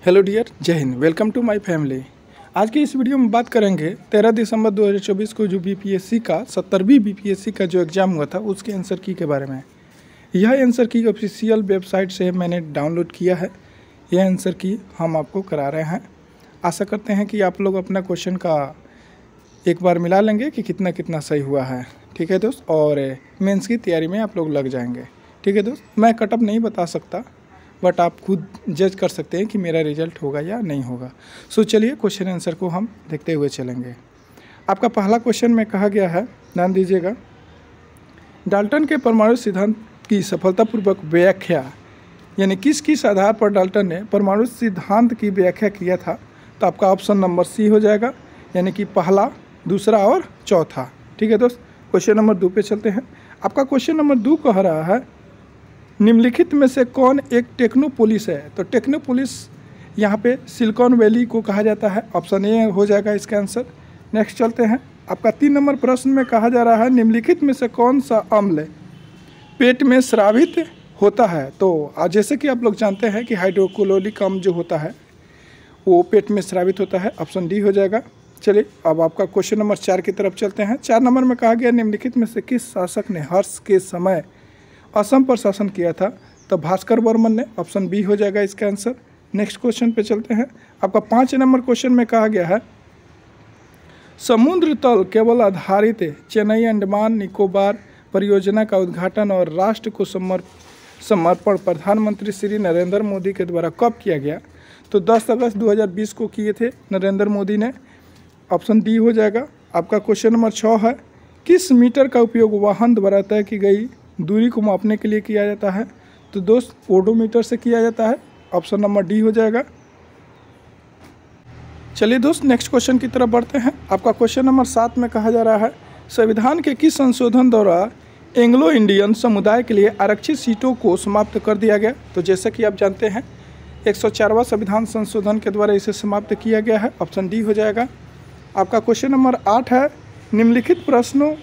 Hello dear, जय हिंद। Welcome to my family. आज की इस वीडियो में बात करेंगे 13 दिसंबर 2024 को जो बीपीएससी का 70वीं बीपीएससी का जो एग्ज़ाम हुआ था उसके आंसर की के बारे में। यह आंसर की ऑफिशियल वेबसाइट से मैंने डाउनलोड किया है। यह आंसर की हम आपको करा रहे हैं। आशा करते हैं कि आप लोग अपना क्वेश्चन का एक बार मिला लेंगे कि कितना कितना सही हुआ है। ठीक है दोस्त, और मेंस की तैयारी में आप लोग लग जाएंगे। ठीक है दोस्त, मैं कटअप नहीं बता सकता, बट आप खुद जज कर सकते हैं कि मेरा रिजल्ट होगा या नहीं होगा। सो चलिए क्वेश्चन आंसर को हम देखते हुए चलेंगे। आपका पहला क्वेश्चन में कहा गया है, ध्यान दीजिएगा, डाल्टन के परमाणु सिद्धांत की सफलतापूर्वक व्याख्या, यानी किस आधार पर डाल्टन ने परमाणु सिद्धांत की व्याख्या किया था। तो आपका ऑप्शन नंबर सी हो जाएगा, यानी कि पहला, दूसरा और चौथा। ठीक है दोस्त, क्वेश्चन नंबर 2 पे चलते हैं। आपका क्वेश्चन नंबर 2 कह रहा है, निम्नलिखित में से कौन एक टेक्नोपोलिस है। तो टेक्नोपोलिस यहाँ पे सिलिकॉन वैली को कहा जाता है। ऑप्शन ए हो जाएगा इसका आंसर। नेक्स्ट चलते हैं। आपका 3 नंबर प्रश्न में कहा जा रहा है, निम्नलिखित में से कौन सा अम्ल पेट में स्रावित होता है। तो जैसे कि आप लोग जानते हैं कि हाइड्रोक्लोरिक अम्ल जो होता है वो पेट में स्रावित होता है। ऑप्शन डी हो जाएगा। चलिए अब आपका क्वेश्चन नंबर 4 की तरफ चलते हैं। 4 नंबर में कहा गया, निम्नलिखित में से किस शासक ने हर्ष के समय असम पर शासन किया था। तो भास्कर वर्मन ने। ऑप्शन बी हो जाएगा इसका आंसर। नेक्स्ट क्वेश्चन पे चलते हैं। आपका 5 नंबर क्वेश्चन में कहा गया है, समुद्र तल केबल आधारित चेन्नई अंडमान निकोबार परियोजना का उद्घाटन और राष्ट्र को समर्पण प्रधानमंत्री श्री नरेंद्र मोदी के द्वारा कब किया गया। तो 10 अगस्त 2020 को किए थे नरेंद्र मोदी ने। ऑप्शन डी हो जाएगा। आपका क्वेश्चन नंबर 6 है, किस मीटर का उपयोग वाहन द्वारा तय की गई दूरी को मापने के लिए किया जाता है। तो दोस्त ओडोमीटर से किया जाता है। ऑप्शन नंबर डी हो जाएगा। चलिए दोस्त नेक्स्ट क्वेश्चन की तरफ बढ़ते हैं। आपका क्वेश्चन नंबर 7 में कहा जा रहा है, संविधान के किस संशोधन द्वारा एंग्लो इंडियन समुदाय के लिए आरक्षित सीटों को समाप्त कर दिया गया। तो जैसे कि आप जानते हैं 104वां संविधान संशोधन के द्वारा इसे समाप्त किया गया है। ऑप्शन डी हो जाएगा। आपका क्वेश्चन नंबर 8 है, निम्नलिखित प्रश्नों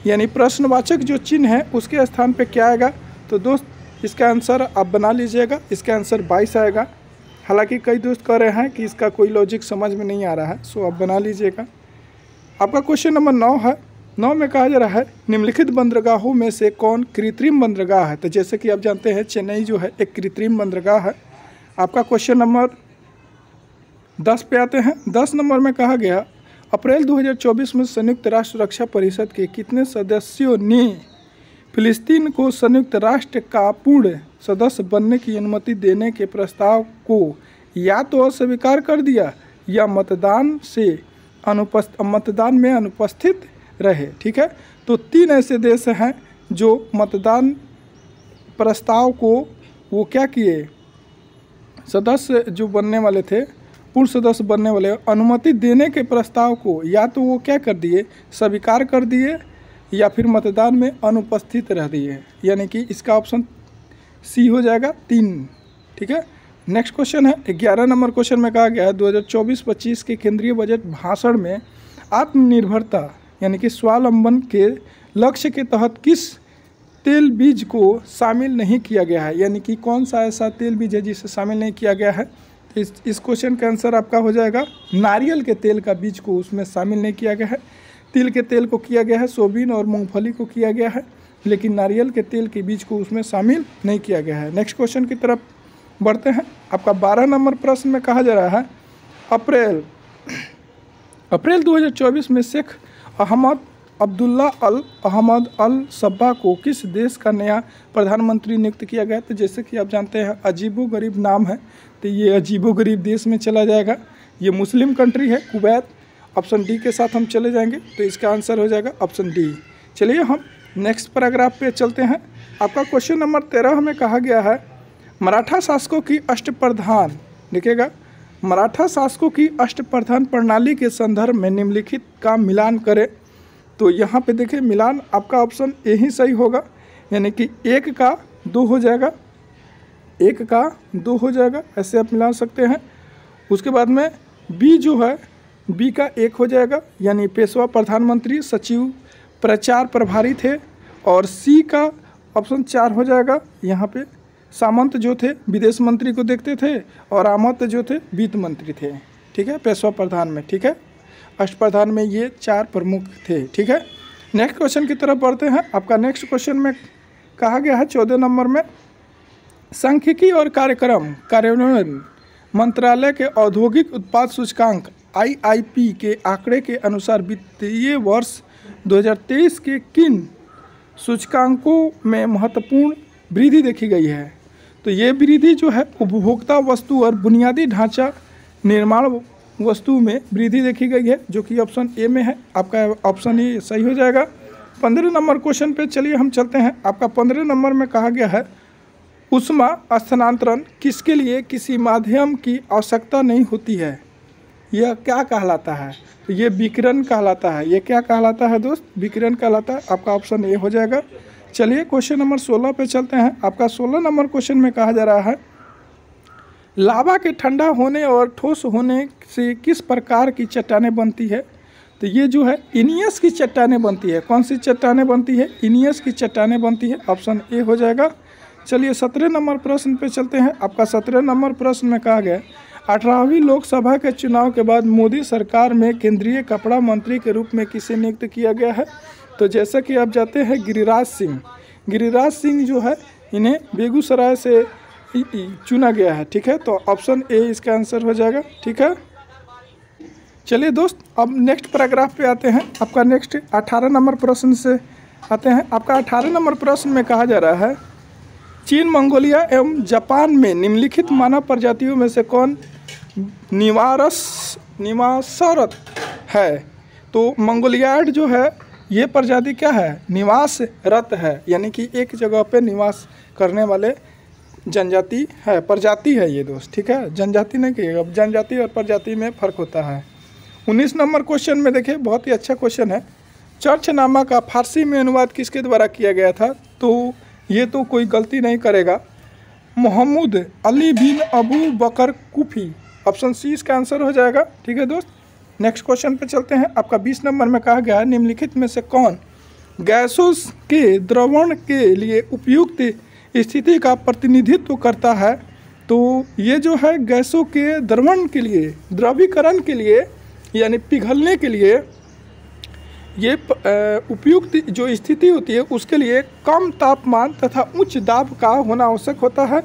यानी प्रश्नवाचक जो चिन्ह है उसके स्थान पे क्या आएगा। तो दोस्त इसका आंसर आप बना लीजिएगा। इसका आंसर 22 आएगा। हालांकि कई दोस्त कह रहे हैं कि इसका कोई लॉजिक समझ में नहीं आ रहा है, सो आप बना लीजिएगा। आपका क्वेश्चन नंबर 9 है। 9 में कहा जा रहा है, निम्नलिखित बंदरगाहों में से कौन कृत्रिम बंदरगाह है। तो जैसे कि आप जानते हैं चेन्नई जो है एक कृत्रिम बंदरगाह है। आपका क्वेश्चन नंबर 10 पे आते हैं। 10 नंबर में कहा गया, अप्रैल 2024 में संयुक्त राष्ट्र रक्षा परिषद के कितने सदस्यों ने फिलिस्तीन को संयुक्त राष्ट्र का पूर्ण सदस्य बनने की अनुमति देने के प्रस्ताव को या तो अस्वीकार कर दिया या मतदान में अनुपस्थित रहे। ठीक है, तो 3 ऐसे देश हैं जो मतदान प्रस्ताव को वो क्या किए, सदस्य जो बनने वाले थे, पूर्ण सदस्य बनने वाले, अनुमति देने के प्रस्ताव को या तो वो क्या कर दिए, स्वीकार कर दिए या फिर मतदान में अनुपस्थित रह दिए। यानी कि इसका ऑप्शन सी हो जाएगा 3। ठीक है, नेक्स्ट क्वेश्चन है 11 नंबर क्वेश्चन में कहा गया है, 2024-25 के केंद्रीय बजट भाषण में आत्मनिर्भरता यानी कि स्वावलंबन के लक्ष्य के तहत किस तेल बीज को शामिल नहीं किया गया है। यानी कि कौन सा ऐसा तेल बीज है जिसे शामिल नहीं किया गया है। इस क्वेश्चन का आंसर आपका हो जाएगा, नारियल के तेल का बीज को उसमें शामिल नहीं किया गया है। तिल के तेल को किया गया है, सोयाबीन और मूंगफली को किया गया है, लेकिन नारियल के तेल के बीज को उसमें शामिल नहीं किया गया है। नेक्स्ट क्वेश्चन की तरफ बढ़ते हैं। आपका 12 नंबर प्रश्न में कहा जा रहा है, अप्रैल 2024 में शेख अब्दुल्ला अहमद अल सब्बा को किस देश का नया प्रधानमंत्री नियुक्त किया गया। तो जैसे कि आप जानते हैं अजीबोगरीब नाम है, तो ये अजीबोगरीब देश में चला जाएगा। ये मुस्लिम कंट्री है, कुवैत। ऑप्शन डी के साथ हम चले जाएंगे, तो इसका आंसर हो जाएगा ऑप्शन डी। चलिए हम नेक्स्ट पैराग्राफ पे चलते हैं। आपका क्वेश्चन नंबर 13 में कहा गया है, मराठा शासकों की अष्टप्रधान, देखिएगा, मराठा शासकों की अष्टप्रधान प्रणाली के संदर्भ में निम्नलिखित का मिलान करें। तो यहाँ पे देखिए मिलान आपका ऑप्शन ए ही सही होगा, यानी कि 1 का 2 हो जाएगा, 1 का 2 हो जाएगा, ऐसे आप मिला सकते हैं। उसके बाद में बी जो है, बी का 1 हो जाएगा, यानी पेशवा प्रधानमंत्री सचिव प्रचार प्रभारी थे। और सी का ऑप्शन 4 हो जाएगा, यहाँ पे सामंत जो थे विदेश मंत्री को देखते थे और आमत जो थे वित्त मंत्री थे। ठीक है, पेशवा प्रधान में। ठीक है, अष्टप्रधान में ये 4 प्रमुख थे। ठीक है, नेक्स्ट क्वेश्चन की तरफ बढ़ते हैं। आपका नेक्स्ट क्वेश्चन में कहा गया है 14 नंबर में, सांख्यिकी और कार्यक्रम कार्यान्वयन मंत्रालय के औद्योगिक उत्पाद सूचकांक IIP के आंकड़े के अनुसार वित्तीय वर्ष 2023 के किन सूचकांकों में महत्वपूर्ण वृद्धि देखी गई है? तो ये वृद्धि जो है उपभोक्ता वस्तु और बुनियादी ढांचा निर्माण वस्तु में वृद्धि देखी गई है, जो कि ऑप्शन ए में है। आपका ऑप्शन ए सही हो जाएगा। 15 नंबर क्वेश्चन पे चलिए हम चलते हैं। आपका 15 नंबर में कहा गया है, ऊष्मा स्थानांतरण किसके लिए किसी माध्यम की आवश्यकता नहीं होती है? यह क्या कहलाता है? तो ये विकिरण कहलाता है। ये क्या कहलाता है दोस्त? विकिरण कहलाता है। आपका ऑप्शन ए हो जाएगा। चलिए क्वेश्चन नंबर 16 पे चलते हैं। आपका 16 नंबर क्वेश्चन में कहा जा रहा है, लावा के ठंडा होने और ठोस होने से किस प्रकार की चट्टानें बनती है? तो ये जो है इनियस की चट्टानें बनती है। कौन सी चट्टानें बनती है? इनियस की चट्टानें बनती है। ऑप्शन ए हो जाएगा। चलिए 17 नंबर प्रश्न पे चलते हैं। आपका 17 नंबर प्रश्न में कहा गया, 18वीं लोकसभा के चुनाव के बाद मोदी सरकार में केंद्रीय कपड़ा मंत्री के रूप में किसे नियुक्त किया गया है? तो जैसा कि आप जानते हैं गिरिराज सिंह। गिरिराज सिंह जो है इन्हें बेगूसराय से चुना गया है। ठीक है, तो ऑप्शन ए इसका आंसर हो जाएगा। ठीक है, चलिए दोस्त अब नेक्स्ट पैराग्राफ पे आते हैं। आपका नेक्स्ट 18 नंबर प्रश्न से आते हैं। आपका 18 नंबर प्रश्न में कहा जा रहा है, चीन, मंगोलिया एवं जापान में निम्नलिखित मानव प्रजातियों में से कौन निवासरत है? तो मंगोलियाड जो है ये प्रजाति क्या है? निवासरत है, यानी कि एक जगह पे निवास करने वाले जनजाति है, प्रजाति है ये दोस्त। ठीक है, जनजाति नहीं कहिएगा, जनजाति और प्रजाति में फ़र्क होता है। 19 नंबर क्वेश्चन में देखिए, बहुत ही अच्छा क्वेश्चन है। चर्चनामा का फारसी में अनुवाद किसके द्वारा किया गया था? तो ये तो कोई गलती नहीं करेगा, मोहम्मद अली बिन अबू बकर कुफी। ऑप्शन सी इसका आंसर हो जाएगा। ठीक है दोस्त, नेक्स्ट क्वेश्चन पे चलते हैं। आपका 20 नंबर में कहा गया है, निम्नलिखित में से कौन गैसों के द्रवण के लिए उपयुक्त स्थिति का प्रतिनिधित्व करता है? तो ये जो है गैसों के द्रवण के लिए, द्रवीकरण के लिए यानी पिघलने के लिए ये उपयुक्त जो स्थिति होती है उसके लिए कम तापमान तथा उच्च दाब का होना आवश्यक होता है,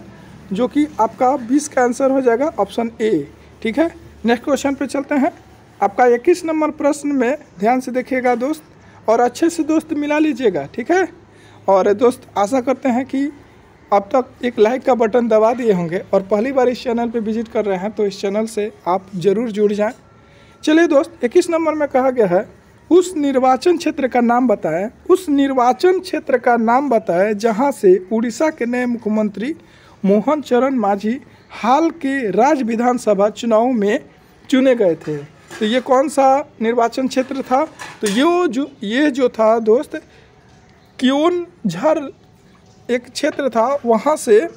जो कि आपका 20 का आंसर हो जाएगा, ऑप्शन ए। ठीक है, नेक्स्ट क्वेश्चन पे चलते हैं। आपका 21 नंबर प्रश्न में ध्यान से देखिएगा दोस्त, और अच्छे से दोस्त मिला लीजिएगा। ठीक है, और दोस्त आशा करते हैं कि अब तक एक लाइक का बटन दबा दिए होंगे और पहली बार इस चैनल पे विजिट कर रहे हैं तो इस चैनल से आप ज़रूर जुड़ जाएं। चलिए दोस्त, 21 नंबर में कहा गया है, उस निर्वाचन क्षेत्र का नाम बताएं। उस निर्वाचन क्षेत्र का नाम बताएं जहां से उड़ीसा के नए मुख्यमंत्री मोहन चरण मांझी हाल के राज्य विधानसभा चुनाव में चुने गए थे। तो ये कौन सा निर्वाचन क्षेत्र था? तो ये जो था दोस्त क्योंझर एक क्षेत्र था, वहाँ से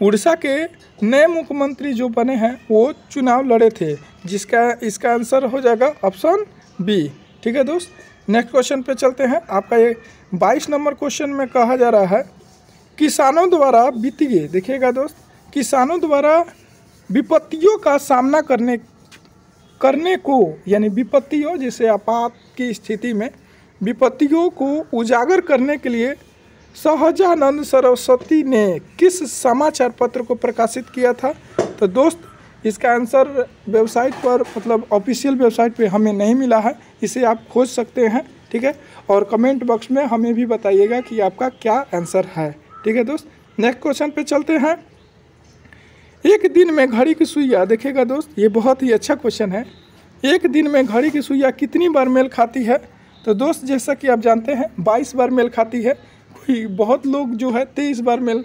उड़ीसा के नए मुख्यमंत्री जो बने हैं वो चुनाव लड़े थे, जिसका इसका आंसर हो जाएगा ऑप्शन बी। ठीक है दोस्त, नेक्स्ट क्वेश्चन पे चलते हैं। आपका ये 22 नंबर क्वेश्चन में कहा जा रहा है, किसानों द्वारा वित्तीय, देखिएगा दोस्त, किसानों द्वारा विपत्तियों का सामना करने को यानी विपत्तियों जैसे आपात की स्थिति में विपत्तियों को उजागर करने के लिए सहजानंद सरस्वती ने किस समाचार पत्र को प्रकाशित किया था? तो दोस्त इसका आंसर वेबसाइट पर, मतलब ऑफिशियल वेबसाइट पे हमें नहीं मिला है, इसे आप खोज सकते हैं। ठीक है, और कमेंट बॉक्स में हमें भी बताइएगा कि आपका क्या आंसर है। ठीक है दोस्त, नेक्स्ट क्वेश्चन पे चलते हैं। एक दिन में घड़ी की सुइयाँ, देखिएगा दोस्त ये बहुत ही अच्छा क्वेश्चन है, एक दिन में घड़ी की सुइयाँ कितनी बार मेल खाती है? तो दोस्त जैसा कि आप जानते हैं 22 बार मेल खाती है। कोई बहुत लोग जो है 23 बार मेल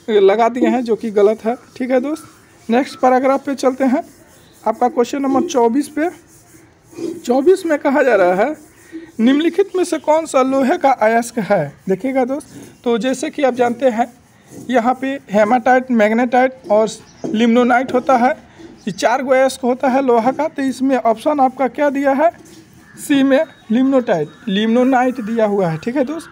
लगा दिए हैं, जो कि गलत है। ठीक है दोस्त, नेक्स्ट पैराग्राफ पे चलते हैं। आपका क्वेश्चन नंबर 24 पे 24 में कहा जा रहा है, निम्नलिखित में से कौन सा लोहे का अयस्क है? देखिएगा दोस्त, तो जैसे कि आप जानते हैं यहाँ पे हेमाटाइट, मैग्नेटाइट और लिम्नोनाइट होता है। ये 4 गो अयस्क होता है लोहा का। तो इसमें ऑप्शन आपका क्या दिया है? सी में लिम्नोनाइट दिया हुआ है। ठीक है दोस्त,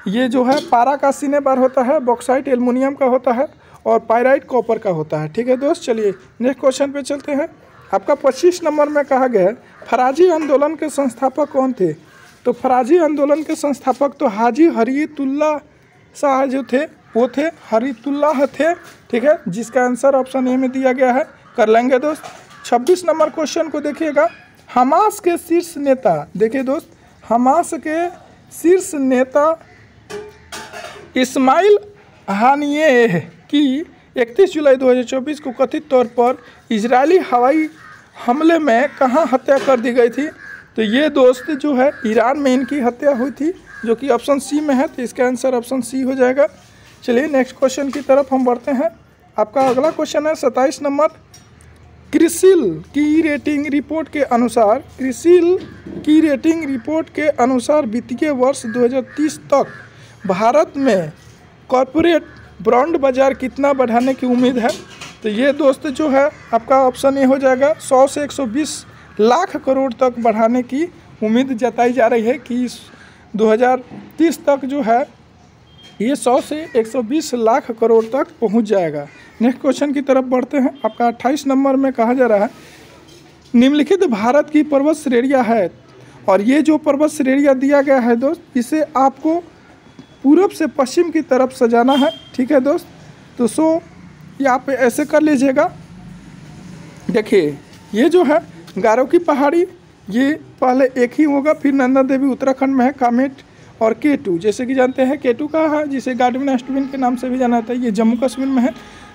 ये जो है पारा का सिनेबार होता है, बॉक्साइट एल्युमिनियम का होता है और पाइराइट कॉपर का होता है। ठीक है दोस्त, चलिए नेक्स्ट क्वेश्चन पे चलते हैं। आपका 25 नंबर में कहा गया है फराजी आंदोलन के संस्थापक कौन थे। तो फराजी आंदोलन के संस्थापक तो हाजी हरीतुल्लाह शाह जो थे वो थे, हरीतुल्लाह थे। ठीक है, जिसका आंसर ऑप्शन ए में दिया गया है। कर लेंगे दोस्त। 26 नंबर क्वेश्चन को देखिएगा। हमास के शीर्ष नेता, देखिए दोस्त, हमास के शीर्ष नेता इस्माइल हानियेह की 31 जुलाई 2024 को कथित तौर पर इजरायली हवाई हमले में कहां हत्या कर दी गई थी। तो ये दोस्त जो है ईरान में इनकी हत्या हुई थी, जो कि ऑप्शन सी में है। तो इसका आंसर ऑप्शन सी हो जाएगा। चलिए नेक्स्ट क्वेश्चन की तरफ हम बढ़ते हैं। आपका अगला क्वेश्चन है 27 नंबर। क्रिसिल की रेटिंग रिपोर्ट के अनुसार वित्तीय वर्ष 2030 तक भारत में कॉरपोरेट बॉन्ड बाजार कितना बढ़ाने की उम्मीद है। तो ये दोस्त जो है आपका ऑप्शन ए हो जाएगा। 100 से 120 लाख करोड़ तक बढ़ाने की उम्मीद जताई जा रही है कि 2030 तक जो है ये 100 से 120 लाख करोड़ तक पहुंच जाएगा। नेक्स्ट क्वेश्चन की तरफ बढ़ते हैं। आपका 28 नंबर में कहा जा रहा है निम्नलिखित भारत की पर्वत श्रेणियाँ है, और ये जो पर्वत श्रेणियाँ दिया गया है दोस्त, इसे आपको पूरब से पश्चिम की तरफ सजाना है। ठीक है दोस्त, तो यहाँ पे ऐसे कर लीजिएगा। देखिए ये जो है गारो की पहाड़ी, ये पहले एक ही होगा, फिर नंदा देवी उत्तराखंड में है, कामेट और K2 जैसे कि जानते हैं K2 का है, जिसे गार्डविन एस्टविन के नाम से भी जाना जाता है, ये जम्मू कश्मीर में है।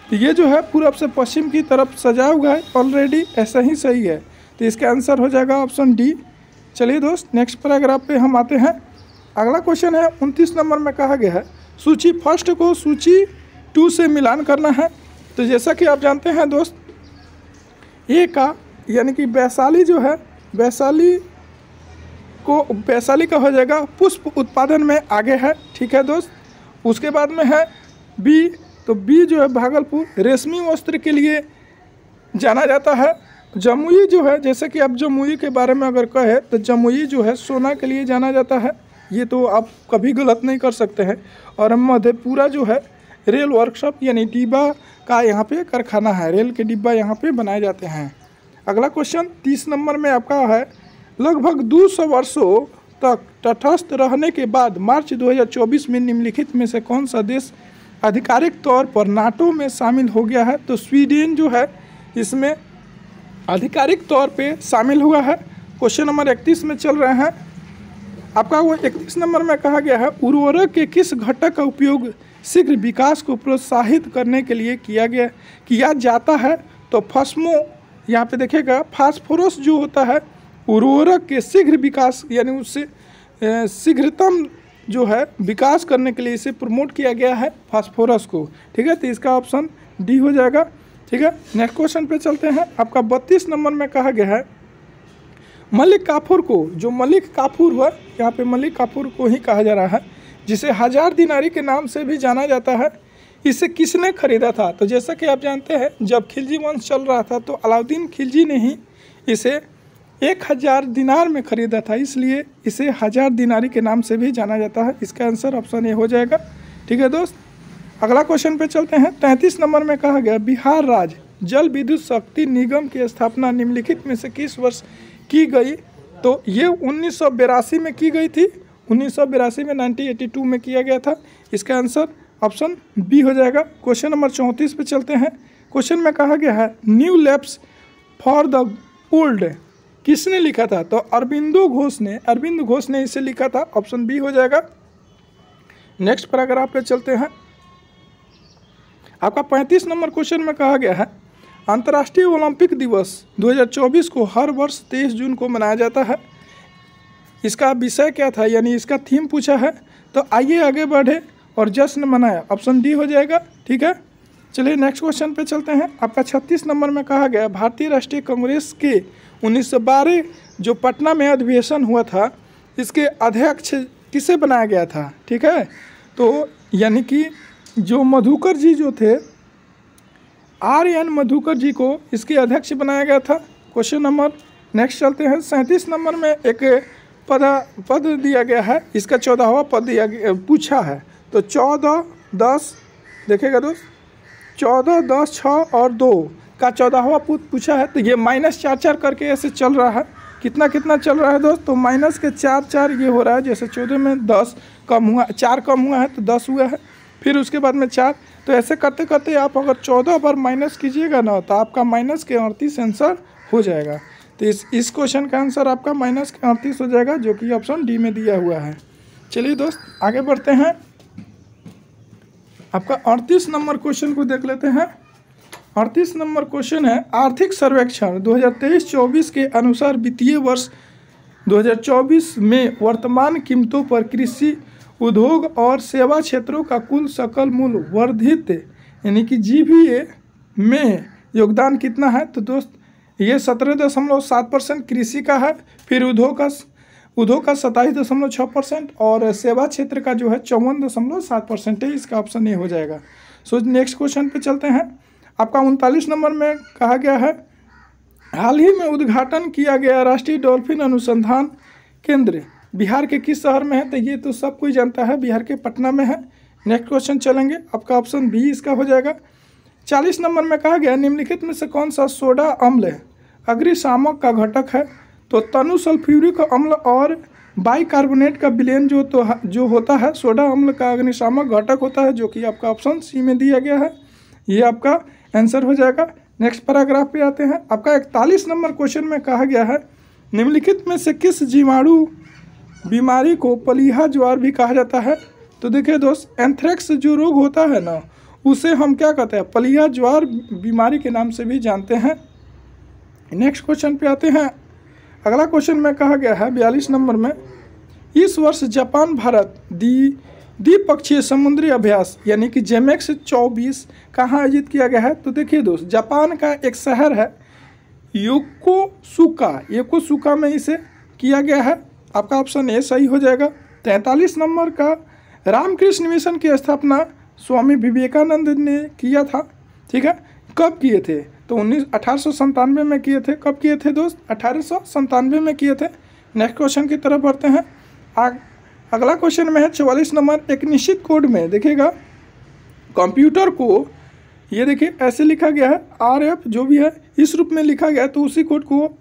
तो ये जो है पूरब से पश्चिम की तरफ सजा हुआ है ऑलरेडी, ऐसा ही सही है। तो इसका आंसर हो जाएगा ऑप्शन डी। चलिए दोस्त नेक्स्ट पैराग्राफ पे हम आते हैं। अगला क्वेश्चन है 29 नंबर में कहा गया है सूची फर्स्ट को सूची 2 से मिलान करना है। तो जैसा कि आप जानते हैं दोस्त, ए का यानी कि वैशाली जो है, वैशाली का हो जाएगा पुष्प उत्पादन में आगे है। ठीक है दोस्त, उसके बाद में है बी, तो बी जो है भागलपुर रेशमी वस्त्र के लिए जाना जाता है। जमुई जो है, जैसे कि आप जमुई के बारे में अगर कहें तो जमुई जो है सोना के लिए जाना जाता है, ये तो आप कभी गलत नहीं कर सकते हैं। और मधेपुरा जो है रेल वर्कशॉप यानी डिब्बा का यहाँ पे कारखाना है, रेल के डिब्बा यहाँ पे बनाए जाते हैं। अगला क्वेश्चन 30 नंबर में आपका है लगभग 200 वर्षों तक तटस्थ रहने के बाद मार्च 2024 में निम्नलिखित में से कौन सा देश आधिकारिक तौर पर नाटो में शामिल हो गया है। तो स्वीडन जो है इसमें आधिकारिक तौर पे शामिल हुआ है। क्वेश्चन नंबर 31 में चल रहे हैं। आपका वो 31 नंबर में कहा गया है उर्वरक के किस घटक का उपयोग शीघ्र विकास को प्रोत्साहित करने के लिए किया जाता है। तो फॉस्मो, यहाँ पे देखिएगा फास्फोरस जो होता है उर्वरक के शीघ्र विकास यानी उससे शीघ्रतम जो है विकास करने के लिए इसे प्रमोट किया गया है फास्फोरस को। ठीक है, तो इसका ऑप्शन डी हो जाएगा। ठीक है, नेक्स्ट क्वेश्चन पे चलते हैं। आपका 32 नंबर में कहा गया है मलिक काफूर को, जो मलिक काफूर हुआ यहाँ पे मलिक काफूर को ही कहा जा रहा है, जिसे 1000 दिनारी के नाम से भी जाना जाता है, इसे किसने खरीदा था। तो जैसा कि आप जानते हैं जब खिलजी वंश चल रहा था तो अलाउद्दीन खिलजी ने ही इसे 1000 दिनार में खरीदा था, इसलिए इसे 1000 दिनारी के नाम से भी जाना जाता है। इसका आंसर ऑप्शन ए हो जाएगा। ठीक है दोस्त, अगला क्वेश्चन पे चलते हैं। 33 नंबर में कहा गया बिहार राज्य जल विद्युत शक्ति निगम की स्थापना निम्नलिखित में से किस वर्ष की गई। तो ये 1982 में की गई थी, 1982 में 1982 में किया गया था। इसका आंसर ऑप्शन बी हो जाएगा। क्वेश्चन नंबर 34 पे चलते हैं। क्वेश्चन में कहा गया है new labs for the old किसने लिखा था। तो अरविंद घोष ने इसे लिखा था। ऑप्शन बी हो जाएगा। नेक्स्ट पैराग्राफ पे चलते हैं। आपका 35 नंबर क्वेश्चन में कहा गया है अंतर्राष्ट्रीय ओलंपिक दिवस 2024 को हर वर्ष 23 जून को मनाया जाता है। इसका विषय क्या था, यानी इसका थीम पूछा है। तो आइए आगे बढ़े और जश्न मनाया, ऑप्शन डी हो जाएगा। ठीक है, चलिए नेक्स्ट क्वेश्चन पे चलते हैं। आपका 36 नंबर में कहा गया भारतीय राष्ट्रीय कांग्रेस के 1912 जो पटना में अधिवेशन हुआ था, इसके अध्यक्ष किसे बनाया गया था। ठीक है, तो यानी कि जो मधुकर जी जो थे RN मधुकर जी को इसके अध्यक्ष बनाया गया था। क्वेश्चन नंबर नेक्स्ट चलते हैं। 37 नंबर में एक पद दिया गया है, इसका 14वां पद दिया गया पूछा है। तो 14, 10 देखेगा दोस्त, 14, 10, 6 और 2 का 14वां पद पूछा है। तो ये -4 करके ऐसे चल रहा है। कितना कितना चल रहा है दोस्त, तो माइनस के 4 4 ये हो रहा है। जैसे 14 में 10 कम हुआ, 4 कम हुआ है तो 10 हुआ है, फिर उसके बाद में 4। तो ऐसे करते करते आप अगर 14 बार माइनस कीजिएगा ना तो आपका माइनस के 38 आंसर हो जाएगा। तो इस क्वेश्चन का आंसर आपका माइनस के 38 हो जाएगा, जो कि ऑप्शन डी में दिया हुआ है। चलिए दोस्त आगे बढ़ते हैं, आपका 38 नंबर क्वेश्चन को देख लेते हैं। 38 नंबर क्वेश्चन है, आर्थिक सर्वेक्षण 2023-24 के अनुसार वित्तीय वर्ष 2024 में वर्तमान कीमतों पर कृषि उद्योग और सेवा क्षेत्रों का कुल सकल मूल्य वर्धित यानी कि GVA में योगदान कितना है। तो दोस्त ये 17.7% कृषि का है, फिर उद्योग का 27.6% और सेवा क्षेत्र का जो है 54.7% है। इसका ऑप्शन ए हो जाएगा। सो नेक्स्ट क्वेश्चन पे चलते हैं। आपका 39 नंबर में कहा गया है, हाल ही में उद्घाटन किया गया राष्ट्रीय डॉल्फिन अनुसंधान केंद्र बिहार के किस शहर में है। तो ये तो सब कोई जानता है, बिहार के पटना में है। नेक्स्ट क्वेश्चन चलेंगे, आपका ऑप्शन बी इसका हो जाएगा। 40 नंबर में कहा गया, निम्नलिखित में से कौन सा सोडा अम्ल अग्निशामक का घटक है। तो तनु सल्फ्यूरिक अम्ल और बाइकार्बोनेट का विलयन जो होता है सोडा अम्ल का अग्निशामक घटक होता है, जो कि आपका ऑप्शन सी में दिया गया है। ये आपका आंसर हो जाएगा। नेक्स्ट पैराग्राफ पे आते हैं। आपका 41 नंबर क्वेश्चन में कहा गया है, निम्नलिखित में से किस जीवाणु बीमारी को पलीहा ज्वार भी कहा जाता है। तो देखिए दोस्त, एंथ्रेक्स जो रोग होता है ना, उसे हम क्या कहते हैं, पलीहा ज्वार बीमारी के नाम से भी जानते हैं। नेक्स्ट क्वेश्चन पे आते हैं। अगला क्वेश्चन में कहा गया है 42 नंबर में, इस वर्ष जापान भारत द्विपक्षीय समुद्री अभ्यास यानी कि जेमेक्स 24 कहाँ आयोजित किया गया है। तो देखिए दोस्त, जापान का एक शहर है योकोसुका में इसे किया गया है। आपका ऑप्शन ए सही हो जाएगा। 43 नंबर का, रामकृष्ण मिशन की स्थापना स्वामी विवेकानंद ने किया था। ठीक है, कब किए थे। तो 1897 में किए थे। कब किए थे दोस्त, 1897 में किए थे। नेक्स्ट क्वेश्चन की तरफ बढ़ते हैं। अगला क्वेश्चन में है 44 नंबर, एक निश्चित कोड में देखिएगा कंप्यूटर को, ये देखिए ऐसे लिखा गया है, RF जो भी है इस रूप में लिखा गया है। तो उसी कोड को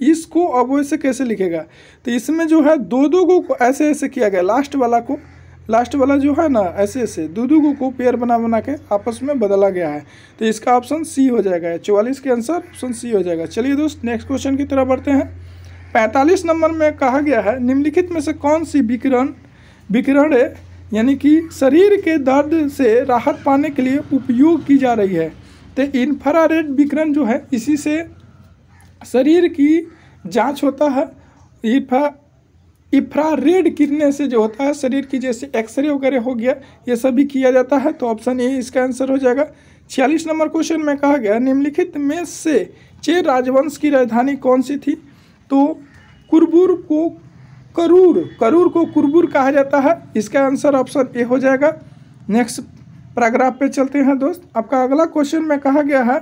इसको अब वैसे कैसे लिखेगा। तो इसमें जो है दो को ऐसे ऐसे किया गया, लास्ट वाला जो है ना ऐसे ऐसे दो को पेयर बना के आपस में बदला गया है। तो इसका ऑप्शन सी हो जाएगा। 44 के आंसर ऑप्शन सी हो जाएगा। चलिए दोस्त नेक्स्ट क्वेश्चन की तरफ बढ़ते हैं। 45 नंबर में कहा गया है, निम्नलिखित में से कौन सी विकिरण यानी कि शरीर के दर्द से राहत पाने के लिए उपयोग की जा रही है। तो इंफ्रारेड विकिरण जो है, इसी से शरीर की जांच होता है। इंफ्रारेड किरणें से जो होता है शरीर की, जैसे एक्सरे वगैरह हो गया, ये सभी किया जाता है। तो ऑप्शन ए इसका आंसर हो जाएगा। 46 नंबर क्वेश्चन में कहा गया, निम्नलिखित में से चेर राजवंश की राजधानी कौन सी थी। तो करूर को कुरबुर कहा जाता है। इसका आंसर ऑप्शन ए हो जाएगा। नेक्स्ट पैराग्राफ पे चलते हैं दोस्त। आपका अगला क्वेश्चन में कहा गया है,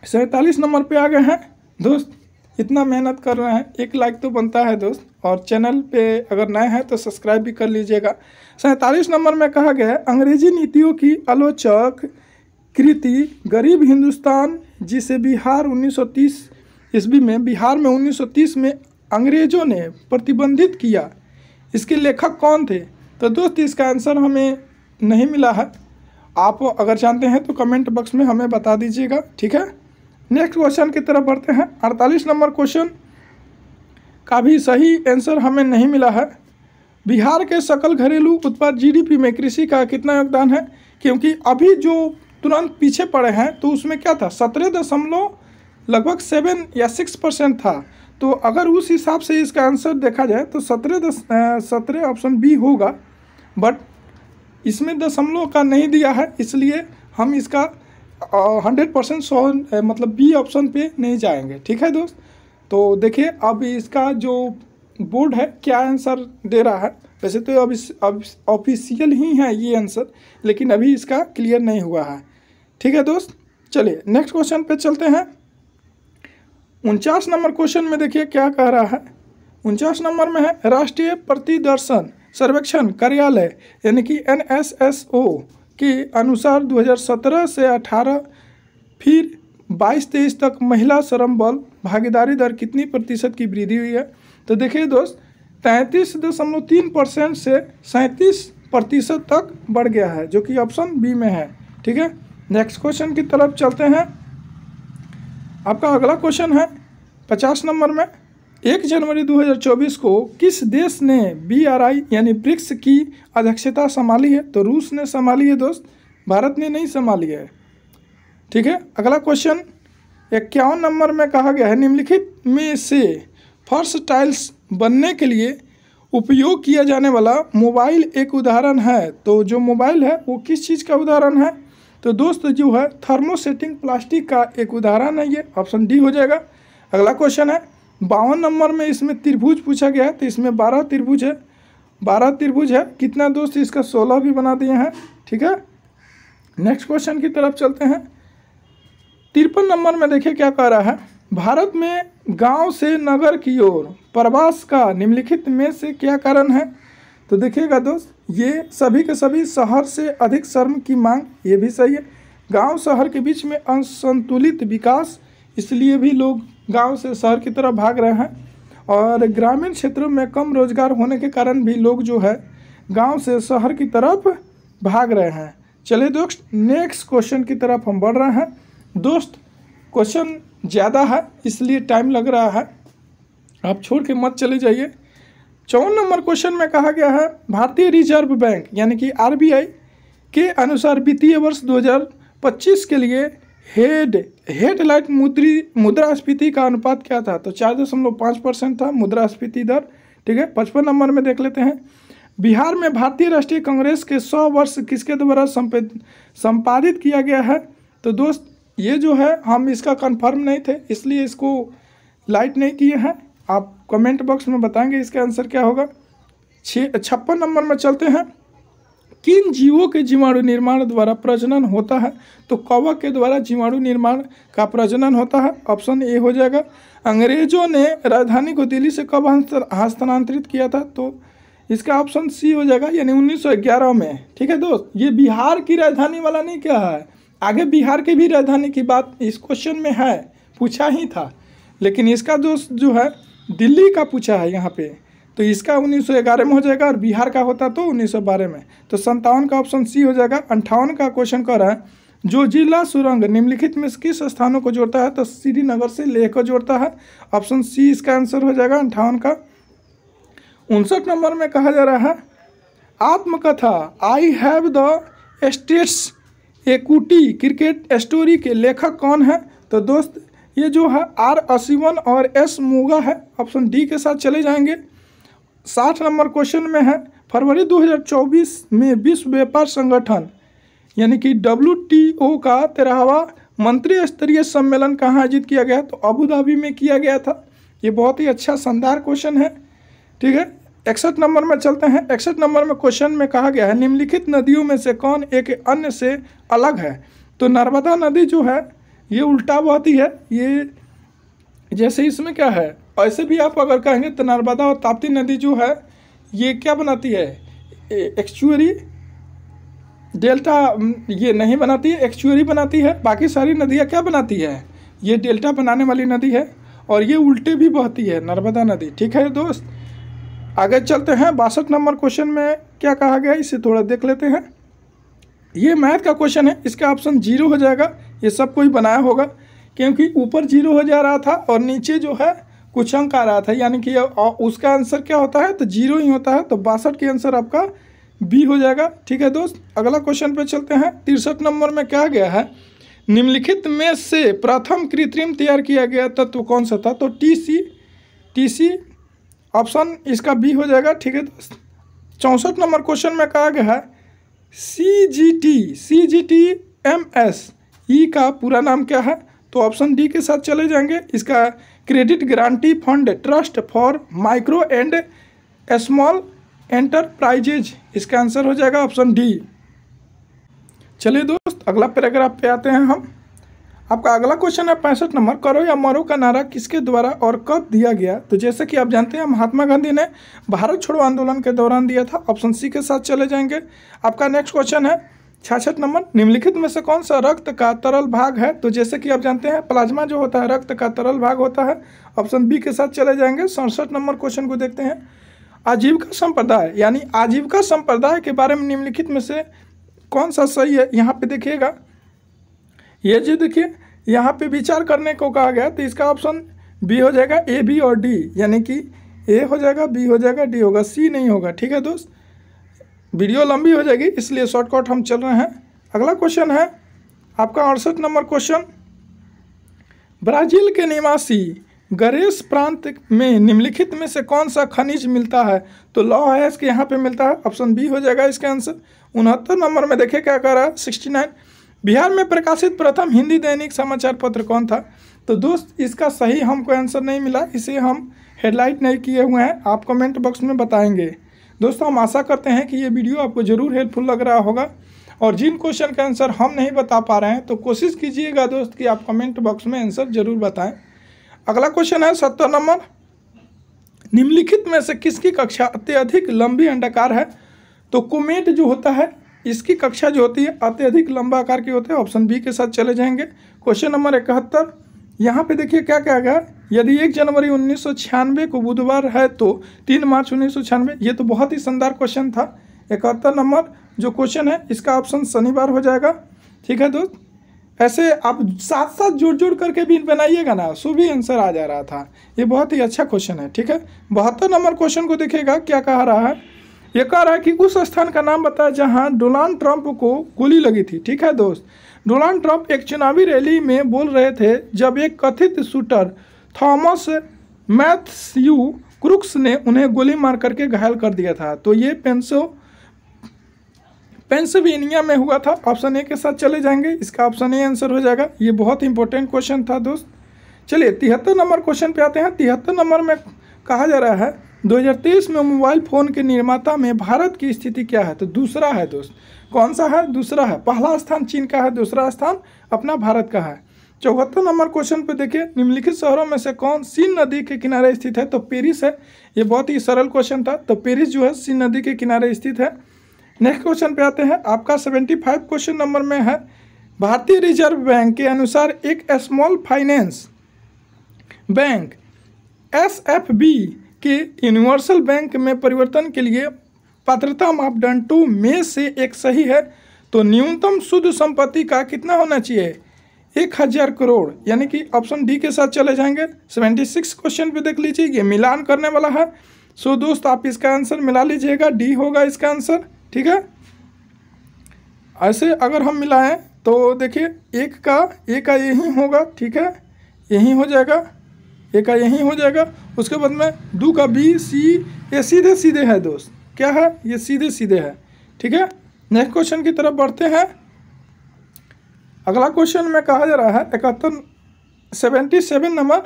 47 नंबर पे आ गए हैं दोस्त। इतना मेहनत कर रहे हैं, एक लाइक तो बनता है दोस्त, और चैनल पे अगर नए हैं तो सब्सक्राइब भी कर लीजिएगा। 47 नंबर में कहा गया है, अंग्रेजी नीतियों की आलोचक कृति गरीब हिंदुस्तान, जिसे बिहार 1930 ईस्वी में 1930 में अंग्रेजों ने प्रतिबंधित किया, इसके लेखक कौन थे। तो दोस्त इसका आंसर हमें नहीं मिला है, आप अगर जानते हैं तो कमेंट बॉक्स में हमें बता दीजिएगा। ठीक है, नेक्स्ट क्वेश्चन की तरफ बढ़ते हैं। 48 नंबर क्वेश्चन का भी सही आंसर हमें नहीं मिला है। बिहार के सकल घरेलू उत्पाद GDP में कृषि का कितना योगदान है, क्योंकि अभी जो तुरंत पीछे पड़े हैं तो उसमें क्या था, 17.6% था। तो अगर उस हिसाब से इसका आंसर देखा जाए तो 17 ऑप्शन बी होगा, बट इसमें दशमलव का नहीं दिया है, इसलिए हम इसका 100% मतलब बी ऑप्शन पे नहीं जाएंगे। ठीक है दोस्त, तो देखिए अब इसका जो बोर्ड है क्या आंसर दे रहा है। वैसे तो अब ऑफिशियल ही है ये आंसर, लेकिन अभी इसका क्लियर नहीं हुआ है। ठीक है दोस्त, चलिए नेक्स्ट क्वेश्चन पे चलते हैं। 49 नंबर क्वेश्चन में देखिए क्या कह रहा है। 49 नंबर में है राष्ट्रीय प्रतिदर्शन सर्वेक्षण कार्यालय यानी कि NSSO के अनुसार 2017 से 18 फिर 22-23 तक महिला श्रम बल भागीदारी दर कितनी प्रतिशत की वृद्धि हुई है? तो देखिए दोस्त 33.3% से 37% तक बढ़ गया है, जो कि ऑप्शन बी में है। ठीक है, नेक्स्ट क्वेश्चन की तरफ चलते हैं। आपका अगला क्वेश्चन है 50 नंबर में 1 जनवरी 2024 को किस देश ने BRI यानी ब्रिक्स की अध्यक्षता संभाली है? तो रूस ने संभाली है दोस्त, भारत ने नहीं संभाली है। ठीक है, अगला क्वेश्चन 51 नंबर में कहा गया है निम्नलिखित में से फर्श टाइल्स बनने के लिए उपयोग किया जाने वाला मोबाइल एक उदाहरण है। तो जो मोबाइल है वो किस चीज़ का उदाहरण है? तो दोस्त जो है थर्मोसेटिंग प्लास्टिक का एक उदाहरण है, ये ऑप्शन डी हो जाएगा। अगला क्वेश्चन है 52 नंबर में, इसमें त्रिभुज पूछा गया है, तो इसमें 12 त्रिभुज है। 12 त्रिभुज है कितना दोस्त? इसका 16 भी बना दिए हैं। ठीक है, नेक्स्ट क्वेश्चन की तरफ चलते हैं। 53 नंबर में देखिए क्या कह रहा है, भारत में गांव से नगर की ओर प्रवास का निम्नलिखित में से क्या कारण है? तो देखिएगा दोस्त, ये सभी के सभी शहर से अधिक श्रम की मांग, ये भी सही है। गांव शहर के बीच में असंतुलित विकास, इसलिए भी लोग गांव से शहर की तरफ भाग रहे हैं। और ग्रामीण क्षेत्रों में कम रोजगार होने के कारण भी लोग जो है गांव से शहर की तरफ भाग रहे हैं। चलिए दोस्त, नेक्स्ट क्वेश्चन की तरफ हम बढ़ रहे हैं। दोस्त क्वेश्चन ज़्यादा है इसलिए टाइम लग रहा है, आप छोड़ के मत चले जाइए। 54 नंबर क्वेश्चन में कहा गया है भारतीय रिजर्व बैंक यानी कि के अनुसार वित्तीय वर्ष 2025 के लिए हेडलाइट मुद्रास्फीति का अनुपात क्या था? तो 4.5% था मुद्रास्फीति दर। ठीक है, 55 नंबर में देख लेते हैं बिहार में भारतीय राष्ट्रीय कांग्रेस के 100 वर्ष किसके द्वारा संपादित किया गया है? तो दोस्त ये जो है हम इसका कंफर्म नहीं थे इसलिए इसको लाइट नहीं किए हैं, आप कमेंट बॉक्स में बताएंगे इसका आंसर क्या होगा। 56 नंबर में चलते हैं, किन जीवों के जीवाणु निर्माण द्वारा प्रजनन होता है? तो कवक के द्वारा जीवाणु निर्माण का प्रजनन होता है, ऑप्शन ए हो जाएगा। अंग्रेजों ने राजधानी को दिल्ली से कब हस्तांतरित किया था? तो इसका ऑप्शन सी हो जाएगा, यानी 1911 में। ठीक है दोस्त, ये बिहार की राजधानी वाला नहीं क्या है, आगे बिहार की भी राजधानी की बात इस क्वेश्चन में है, पूछा ही था, लेकिन इसका दोस्त जो है दिल्ली का पूछा है यहाँ पे, तो इसका 1911 में हो जाएगा और बिहार का होता तो 1912 में। तो 57 का ऑप्शन सी हो जाएगा। 58 का क्वेश्चन कर रहा है जो जिला सुरंग निम्नलिखित में किस स्थानों को जोड़ता है? तो श्रीनगर से लेह को जोड़ता है, ऑप्शन सी इसका आंसर हो जाएगा 58 का। 59 नंबर में कहा जा रहा है आत्मकथा I have the states equity cricket story के लेखक कौन है? तो दोस्त ये जो है आर असीवन और एस मूगा है, ऑप्शन डी के साथ चले जाएंगे। 60 नंबर क्वेश्चन में है फरवरी 2024 में विश्व व्यापार संगठन यानी कि WTO का 13वां मंत्री स्तरीय सम्मेलन कहाँ आयोजित किया गया? तो अबू धाबी में किया गया था। ये बहुत ही अच्छा शानदार क्वेश्चन है। ठीक है, 61 नंबर में चलते हैं। 61 नंबर में क्वेश्चन में कहा गया है निम्नलिखित नदियों में से कौन एक अन्य से अलग है? तो नर्मदा नदी जो है ये उल्टा बहती है, ये जैसे इसमें क्या है, ऐसे भी आप अगर कहेंगे तो नर्मदा और ताप्ती नदी जो है ये क्या बनाती है, एक्चुअली डेल्टा ये नहीं बनाती है, एक्चुअली बनाती है। बाकी सारी नदियाँ क्या बनाती है, ये डेल्टा बनाने वाली नदी है और ये उल्टे भी बहती है नर्मदा नदी। ठीक है दोस्त, आगे चलते हैं। 62 नंबर क्वेश्चन में क्या कहा गया इसे थोड़ा देख लेते हैं। ये मैथ का क्वेश्चन है, इसका ऑप्शन 0 हो जाएगा। ये सब कोई बनाया होगा क्योंकि ऊपर 0 हो जा रहा था और नीचे जो है कुछ अंक आ रहा था, यानी कि उसका आंसर क्या होता है? तो 0 ही होता है। तो 62 के आंसर आपका बी हो जाएगा। ठीक है दोस्त, अगला क्वेश्चन पे चलते हैं। 63 नंबर में क्या गया है निम्नलिखित में से प्रथम कृत्रिम तैयार किया गया तत्व कौन सा था? तो टीसी ऑप्शन इसका बी हो जाएगा। ठीक है दोस्त, 64 नंबर क्वेश्चन में कहा गया है CGTMS का पूरा नाम क्या है? तो ऑप्शन डी के साथ चले जाएंगे। इसका credit guarantee fund trust for micro and small enterprises, इसका आंसर हो जाएगा ऑप्शन डी। चलिए दोस्त, अगला पैराग्राफ पे आते हैं हम। आपका अगला क्वेश्चन है 65 नंबर, करो या मरो का नारा किसके द्वारा और कब दिया गया? तो जैसे कि आप जानते हैं महात्मा गांधी ने भारत छोड़ो आंदोलन के दौरान दिया था। ऑप्शन सी के साथ चले जाएंगे। आपका नेक्स्ट क्वेश्चन है 66 नंबर, निम्नलिखित में से कौन सा रक्त का तरल भाग है? तो जैसे कि आप जानते हैं प्लाज्मा जो होता है रक्त का तरल भाग होता है। ऑप्शन बी के साथ चले जाएंगे। 67 नंबर क्वेश्चन को देखते हैं, आजीविका संप्रदाय यानी आजीविका संप्रदाय के बारे में निम्नलिखित में से कौन सा सही है? यहाँ पे देखिएगा, ये जो देखिए यहाँ पे विचार करने को कहा गया, तो इसका ऑप्शन बी हो जाएगा, ए बी और डी, यानी कि ए हो जाएगा, बी हो जाएगा, डी होगा, सी नहीं होगा। ठीक है दोस्त, वीडियो लंबी हो जाएगी इसलिए शॉर्टकट हम चल रहे हैं। अगला क्वेश्चन है आपका 68 नंबर क्वेश्चन, ब्राजील के निवासी गरेस प्रांत में निम्नलिखित में से कौन सा खनिज मिलता है? तो लौह अयस्क यहाँ पे मिलता है। ऑप्शन बी हो जाएगा इसका आंसर। 69 नंबर में देखिए क्या कह रहा है 69, बिहार में प्रकाशित प्रथम हिंदी दैनिक समाचार पत्र कौन था? तो दोस्त इसका सही हमको आंसर नहीं मिला, इसे हम हेडलाइट नहीं किए हुए हैं, आप कमेंट बॉक्स में बताएंगे। दोस्तों हम आशा करते हैं कि ये वीडियो आपको ज़रूर हेल्पफुल लग रहा होगा, और जिन क्वेश्चन का आंसर हम नहीं बता पा रहे हैं तो कोशिश कीजिएगा दोस्त कि आप कमेंट बॉक्स में आंसर जरूर बताएं। अगला क्वेश्चन है 70 नंबर, निम्नलिखित में से किसकी कक्षा अत्यधिक लंबी अंडाकार है? तो कोमेट जो होता है इसकी कक्षा जो होती है अत्यधिक लंबा आकार की होती है। ऑप्शन बी के साथ चले जाएंगे। क्वेश्चन नंबर 71, यहाँ पे देखिए क्या क्या गया, यदि 1 जनवरी 1996 को बुधवार है तो 3 मार्च 1996, ये तो बहुत ही शानदार क्वेश्चन था। 71 नंबर जो क्वेश्चन है इसका ऑप्शन शनिवार हो जाएगा। ठीक है दोस्त, ऐसे आप साथ साथ जोड़ करके भी बनाइएगा ना, सो भी आंसर आ जा रहा था। ये बहुत ही अच्छा क्वेश्चन है। ठीक है, 72 नंबर क्वेश्चन को देखिएगा क्या कह रहा है, ये कह रहा है कि उस स्थान का नाम बताया जहां डोनाल्ड ट्रंप को गोली लगी थी। ठीक है दोस्त, डोनाल्ड ट्रंप एक चुनावी रैली में बोल रहे थे जब एक कथित शूटर थॉमस मैथ्यू क्रूक्स ने उन्हें गोली मार करके घायल कर दिया था। तो ये पेंसिल्वेनिया में हुआ था। ऑप्शन ए के साथ चले जाएंगे, इसका ऑप्शन ए आंसर हो जाएगा। ये बहुत इंपॉर्टेंट क्वेश्चन था दोस्त। चलिए 73 नंबर क्वेश्चन पे आते हैं। 73 नंबर में कहा जा रहा है 2023 में मोबाइल फ़ोन के निर्माता में भारत की स्थिति क्या है? तो दूसरा है दोस्त। कौन सा है? दूसरा है। पहला स्थान चीन का है, दूसरा स्थान अपना भारत का है। 74 नंबर क्वेश्चन पे देखिए, निम्नलिखित शहरों में से कौन सीन नदी के किनारे स्थित है? तो पेरिस है। ये बहुत ही सरल क्वेश्चन था। तो पेरिस जो है सीन नदी के किनारे स्थित है। नेक्स्ट क्वेश्चन पे आते हैं, आपका 75 क्वेश्चन नंबर में है, भारतीय रिजर्व बैंक के अनुसार एक स्मॉल फाइनेंस बैंक SFB के यूनिवर्सल बैंक में परिवर्तन के लिए पात्रता मापदंडों में से एक सही है। तो न्यूनतम शुद्ध संपत्ति का कितना होना चाहिए? 1000 करोड़, यानी कि ऑप्शन डी के साथ चले जाएंगे। 76 क्वेश्चन पे देख लीजिए, ये मिलान करने वाला है। सो दोस्त आप इसका आंसर मिला लीजिएगा, डी होगा इसका आंसर। ठीक है, ऐसे अगर हम मिलाएं तो देखिए एक का यही होगा। ठीक है, यही हो जाएगा, एक का यही हो जाएगा। उसके बाद में 2 का B C, ये सीधे सीधे है दोस्त। क्या है? ये सीधे सीधे है। ठीक है, नेक्स्ट क्वेश्चन की तरफ बढ़ते हैं। अगला क्वेश्चन में कहा जा रहा है 77 नंबर,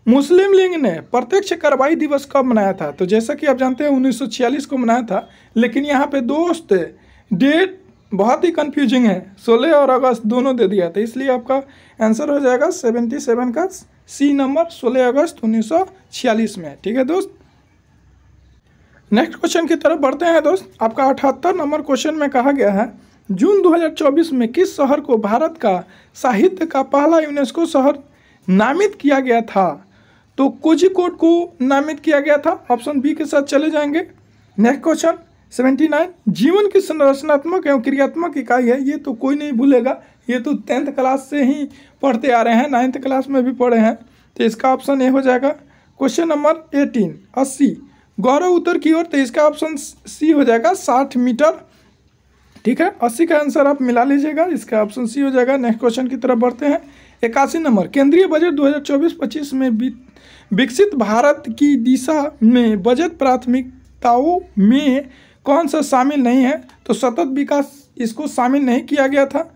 मुस्लिम लीग ने प्रत्यक्ष कार्रवाई दिवस कब मनाया था? तो जैसा कि आप जानते हैं 1946 को मनाया था, लेकिन यहाँ पे दोस्त डेट बहुत ही कंफ्यूजिंग है, 16 और अगस्त दोनों दे दिया था, इसलिए आपका आंसर हो जाएगा 77 का सी नंबर, 16 अगस्त 1946 में। ठीक है दोस्त, नेक्स्ट क्वेश्चन की तरफ बढ़ते हैं दोस्त। आपका 78 नंबर क्वेश्चन में कहा गया है, जून 2024 में किस शहर को भारत का साहित्य का पहला यूनेस्को शहर नामित किया गया था? तो कोझिकोड को नामित किया गया था। ऑप्शन बी के साथ चले जाएंगे। नेक्स्ट क्वेश्चन 79, जीवन की संरचनात्मक एवं क्रियात्मक इकाई है। ये तो कोई नहीं भूलेगा, ये तो 10th क्लास से ही पढ़ते आ रहे हैं, 9th क्लास में भी पढ़े हैं, तो इसका ऑप्शन ए हो जाएगा। क्वेश्चन नंबर 18, 80 गौरव उत्तर की ओर, तो इसका ऑप्शन सी हो जाएगा 60 मीटर। ठीक है, 80 का आंसर आप मिला लीजिएगा, इसका ऑप्शन सी हो जाएगा। नेक्स्ट क्वेश्चन की तरफ बढ़ते हैं। 81 नंबर, केंद्रीय बजट 2024-25 में विकसित भारत की दिशा में बजट प्राथमिकताओं में कौन सा शामिल नहीं है? तो सतत विकास इसको शामिल नहीं किया गया था।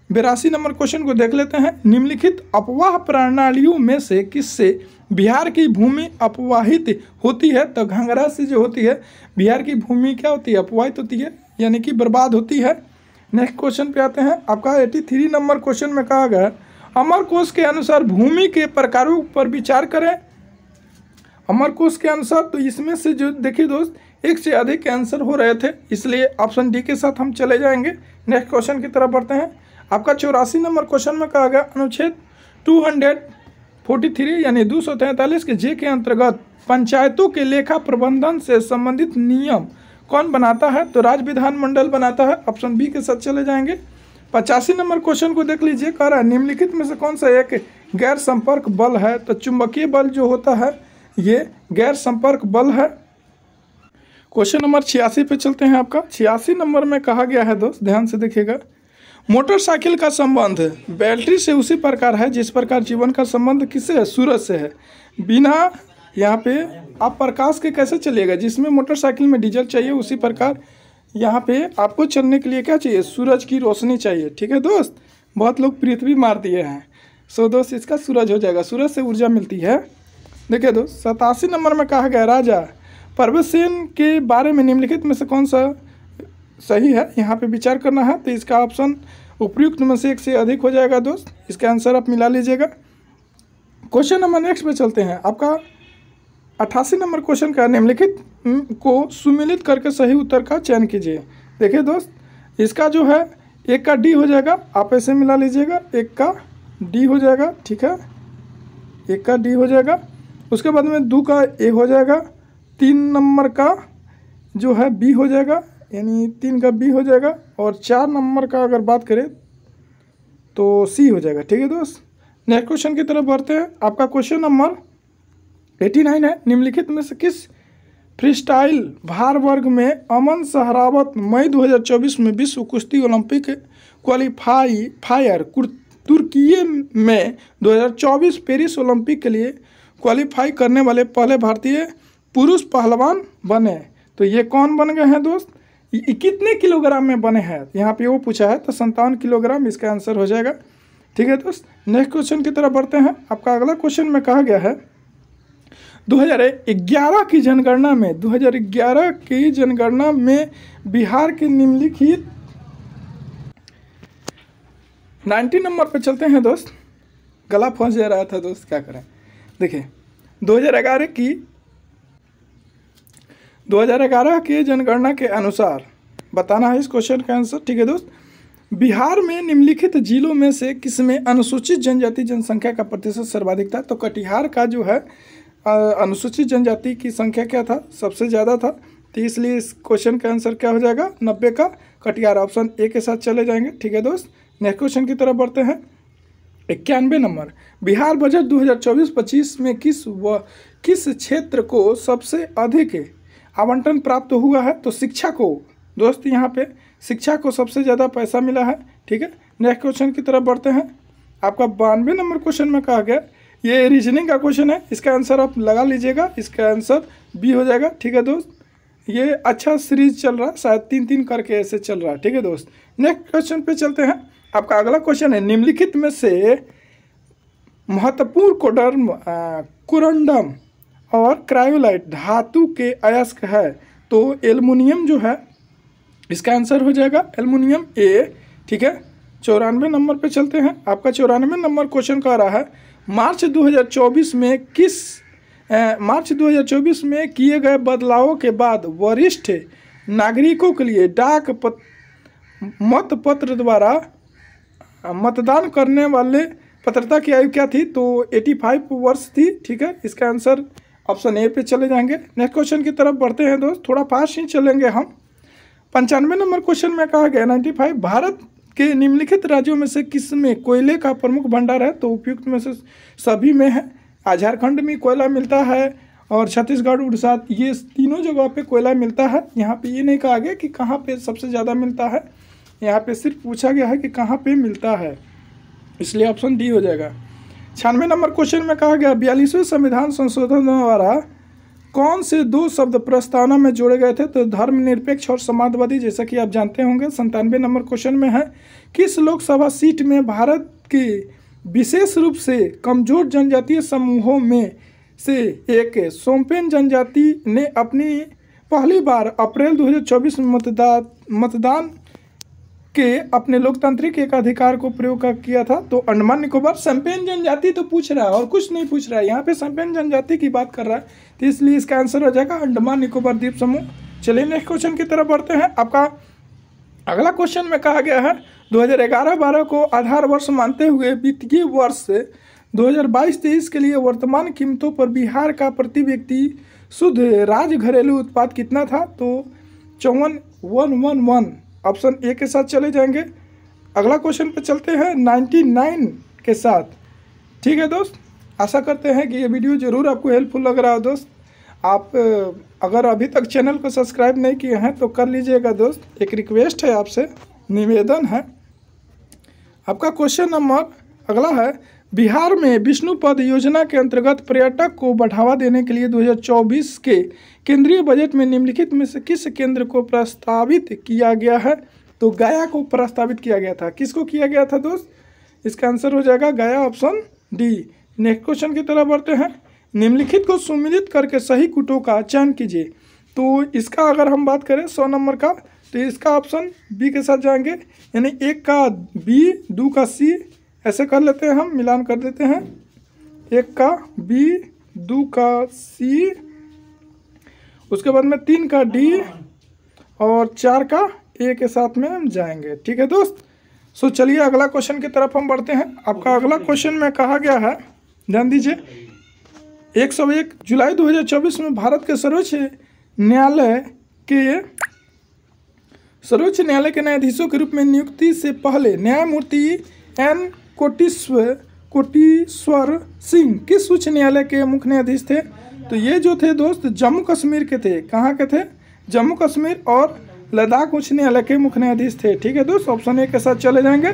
82 नंबर क्वेश्चन को देख लेते हैं, निम्नलिखित अपवाह प्रणालियों में से किससे बिहार की भूमि अपवाहित होती है? तो घंघरा से जो होती है बिहार की भूमि क्या होती है? अपवाहित होती है, यानी कि बर्बाद होती है। नेक्स्ट क्वेश्चन पे आते हैं। आपका 83 नंबर क्वेश्चन में कहा गया, अमरकोश के अनुसार भूमि के प्रकारों पर विचार करें। अमरकोश के अनुसार तो इसमें से जो देखिए दोस्त, एक से अधिक आंसर हो रहे थे, इसलिए ऑप्शन डी के साथ हम चले जाएंगे। नेक्स्ट क्वेश्चन की तरफ बढ़ते हैं। आपका 84 नंबर क्वेश्चन में कहा गया अनुच्छेद 243 यानी 243 के जे के अंतर्गत पंचायतों के लेखा प्रबंधन से संबंधित नियम कौन बनाता है? तो राज्य विधानमंडल बनाता है। ऑप्शन बी के साथ चले जाएंगे। 85 नंबर क्वेश्चन को देख लीजिए, कह रहा है निम्नलिखित में से कौन सा एक गैर संपर्क बल है? तो चुंबकीय बल जो होता है ये गैर संपर्क बल है। क्वेश्चन नंबर 86 पे चलते हैं। आपका 86 नंबर में कहा गया है दोस्त, ध्यान से देखिएगा, मोटरसाइकिल का संबंध बैटरी से उसी प्रकार है जिस प्रकार जीवन का संबंध किससे है? सूरज से है। बिना यहाँ पे आप प्रकाश के कैसे चलिएगा? जिसमें मोटरसाइकिल में डीजल चाहिए उसी प्रकार यहाँ पे आपको चलने के लिए क्या चाहिए? सूरज की रोशनी चाहिए। ठीक है दोस्त, बहुत लोग पृथ्वी मार दिए हैं, सो दोस्त इसका सूरज हो जाएगा, सूरज से ऊर्जा मिलती है। देखिए दोस्त 87 नंबर में कहा गया राजा परवेशसेन के बारे में निम्नलिखित में से कौन सा सही है? यहाँ पे विचार करना है। तो इसका ऑप्शन उपयुक्त में से एक से अधिक हो जाएगा दोस्त, इसका आंसर आप मिला लीजिएगा। क्वेश्चन नंबर नेक्स्ट पे चलते हैं। आपका 88 नंबर क्वेश्चन का निम्नलिखित को सुमेलित करके सही उत्तर का चयन कीजिए। देखिए दोस्त इसका जो है एक का डी हो जाएगा, आप ऐसे मिला लीजिएगा, एक का डी हो जाएगा। ठीक है, एक का डी हो जाएगा। उसके बाद में 2 का ए हो जाएगा, 3 नंबर का जो है बी हो जाएगा, यानी 3 का बी हो जाएगा, और 4 नंबर का अगर बात करें तो सी हो जाएगा। ठीक है दोस्त, नेक्स्ट क्वेश्चन की तरफ बढ़ते हैं। आपका क्वेश्चन नंबर 89 है, निम्नलिखित में से किस फ्रीस्टाइल भार वर्ग में अमन सहरावत मई 2024 में विश्व कुश्ती ओलंपिक क्वालिफायर तुर्की में 2024 पेरिस ओलंपिक के लिए क्वालिफाई करने वाले पहले भारतीय पुरुष पहलवान बने? तो ये कौन बन गए हैं दोस्त? ये कितने किलोग्राम में बने हैं यहाँ पे वो पूछा है, तो 57 किलोग्राम इसका आंसर हो जाएगा। ठीक है दोस्त, नेक्स्ट क्वेश्चन की तरफ बढ़ते हैं। आपका अगला क्वेश्चन में कहा गया है 2011 की जनगणना में बिहार के निम्नलिखित 90 नंबर पे चलते हैं दोस्त। गला फंस जा रहा था दोस्त, क्या करें। देखिए 2011 की जनगणना के अनुसार बताना है इस क्वेश्चन का आंसर। ठीक है दोस्त, बिहार में निम्नलिखित जिलों में से किसमें अनुसूचित जनजाति जनसंख्या का प्रतिशत सर्वाधिक था? तो कटिहार का जो है अनुसूचित जनजाति की संख्या क्या था? सबसे ज़्यादा था, तो इसलिए इस क्वेश्चन का आंसर क्या हो जाएगा? 90 का कटिहार, ऑप्शन ए के साथ चले जाएंगे। ठीक है दोस्त, नेक्स्ट क्वेश्चन की तरफ बढ़ते हैं। 91 नंबर, बिहार बजट 2024-25 में किस क्षेत्र को सबसे अधिक आवंटन प्राप्त हुआ है? तो शिक्षा को दोस्त, यहाँ पे शिक्षा को सबसे ज़्यादा पैसा मिला है। ठीक है, नेक्स्ट क्वेश्चन की तरफ बढ़ते हैं। आपका 92 नंबर क्वेश्चन में कहा गया, ये रीजनिंग का क्वेश्चन है, इसका आंसर आप लगा लीजिएगा, इसका आंसर बी हो जाएगा। ठीक है दोस्त, ये अच्छा सीरीज चल रहा है, शायद 3-3 करके ऐसे चल रहा है। ठीक है दोस्त, नेक्स्ट क्वेश्चन पे चलते हैं। आपका अगला क्वेश्चन है निम्नलिखित में से महत्वपूर्ण कोरंडम और क्रायोलाइट धातु के अयस्क है? तो एल्युमिनियम जो है इसका आंसर हो जाएगा एल्युमिनियम ए। ठीक है, 94 नंबर पे चलते हैं। आपका 94 नंबर क्वेश्चन कह रहा है मार्च 2024 में किए गए बदलावों के बाद वरिष्ठ नागरिकों के लिए डाक मतपत्र द्वारा मतदान करने वाले पात्रता की आयु क्या थी? तो 85 वर्ष थी। ठीक है, इसका आंसर ऑप्शन ए पे चले जाएंगे। नेक्स्ट क्वेश्चन की तरफ बढ़ते हैं दोस्त, थोड़ा फास्ट ही चलेंगे हम। 95 नंबर क्वेश्चन में कहा गया 95, भारत के निम्नलिखित राज्यों में से किस में कोयले का प्रमुख भंडार है? तो उपयुक्त में से सभी में है। झारखंड में कोयला मिलता है और छत्तीसगढ़, उड़ीसा, ये तीनों जगह पे कोयला मिलता है। यहाँ पे ये नहीं कहा गया कि कहाँ पे सबसे ज़्यादा मिलता है, यहाँ पे सिर्फ पूछा गया है कि कहाँ पे मिलता है, इसलिए ऑप्शन डी हो जाएगा। 96 नंबर क्वेश्चन में कहा गया 42वें संविधान संशोधन द्वारा कौन से 2 शब्द प्रस्तावना में जोड़े गए थे? तो धर्मनिरपेक्ष और समाजवादी, जैसा कि आप जानते होंगे। 97 नंबर क्वेश्चन में है किस लोकसभा सीट में भारत के विशेष रूप से कमजोर जनजातीय समूहों में से एक सोम्पेन जनजाति ने अपनी पहली बार अप्रैल 2024 में मतदान के अपने लोकतांत्रिक एकाधिकार को प्रयोग किया था? तो अंडमान निकोबार। सम्पेन जनजाति तो पूछ रहा है और कुछ नहीं पूछ रहा है, यहाँ पे सम्पेन जनजाति की बात कर रहा है, तो इसलिए इसका आंसर हो जाएगा अंडमान निकोबार द्वीप समूह। चलिए नेक्स्ट क्वेश्चन की तरफ बढ़ते हैं। आपका अगला क्वेश्चन में कहा गया है 2011-12 को आधार वर्ष मानते हुए वित्तीय वर्ष 2022-23 के लिए वर्तमान कीमतों पर बिहार का प्रति व्यक्ति शुद्ध राज्य घरेलू उत्पाद कितना था? तो 54,111 ऑप्शन ए के साथ चले जाएंगे। अगला क्वेश्चन पे चलते हैं 99 के साथ। ठीक है दोस्त, आशा करते हैं कि ये वीडियो ज़रूर आपको हेल्पफुल लग रहा हो दोस्त। आप अगर अभी तक चैनल को सब्सक्राइब नहीं किए हैं तो कर लीजिएगा दोस्त, एक रिक्वेस्ट है आपसे, निवेदन है। आपका क्वेश्चन नंबर अगला है, बिहार में विष्णुपद योजना के अंतर्गत पर्यटक को बढ़ावा देने के लिए 2024 के केंद्रीय बजट में निम्नलिखित में से किस केंद्र को प्रस्तावित किया गया है? तो गया को प्रस्तावित किया गया था। किसको किया गया था दोस्त? इसका आंसर हो जाएगा गया, ऑप्शन डी। नेक्स्ट क्वेश्चन की तरफ बढ़ते हैं। निम्नलिखित को सुमिलित करके सही कूटों का चयन कीजिए। तो इसका अगर हम बात करें 100 नंबर का, तो इसका ऑप्शन बी के साथ जाएंगे, यानी 1 का बी, 2 का सी, ऐसे कर लेते हैं, हम मिलान कर देते हैं। 1 का बी, 2 का सी, उसके बाद में 3 का डी और 4 का ए के साथ में हम जाएंगे। ठीक है दोस्त। सो चलिए अगला क्वेश्चन की तरफ हम बढ़ते हैं। आपका अगला क्वेश्चन में कहा गया है, ध्यान दीजिए, 101 जुलाई 2024 में भारत के सर्वोच्च न्यायालय के न्यायाधीशों के रूप में नियुक्ति से पहले न्यायमूर्ति एन कोटेश्वर सिंह किस उच्च न्यायालय के मुख्य न्यायाधीश थे? तो ये जो थे दोस्त जम्मू कश्मीर के थे। कहाँ के थे? जम्मू कश्मीर और लद्दाख उच्च न्यायालय के मुख्य न्यायाधीश थे। ठीक है दोस्त, ऑप्शन ए के साथ चले जाएंगे।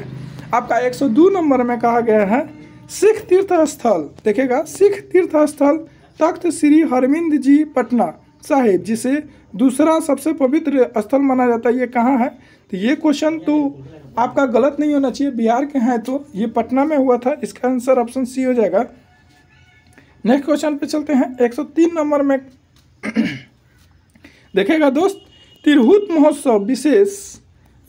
आपका 102 नंबर में कहा गया है, सिख तीर्थ स्थल, देखिएगा, सिख तीर्थ स्थल तख्त श्री हरमिंद जी पटना साहिब, जिसे दूसरा सबसे पवित्र स्थल माना जाता है, ये कहाँ है? तो ये क्वेश्चन तो आपका गलत नहीं होना चाहिए, बिहार के हैं तो ये पटना में हुआ था। इसका आंसर ऑप्शन सी हो जाएगा। नेक्स्ट क्वेश्चन पे चलते हैं। 103 नंबर में देखिएगा दोस्त, तिरहुत महोत्सव विशेष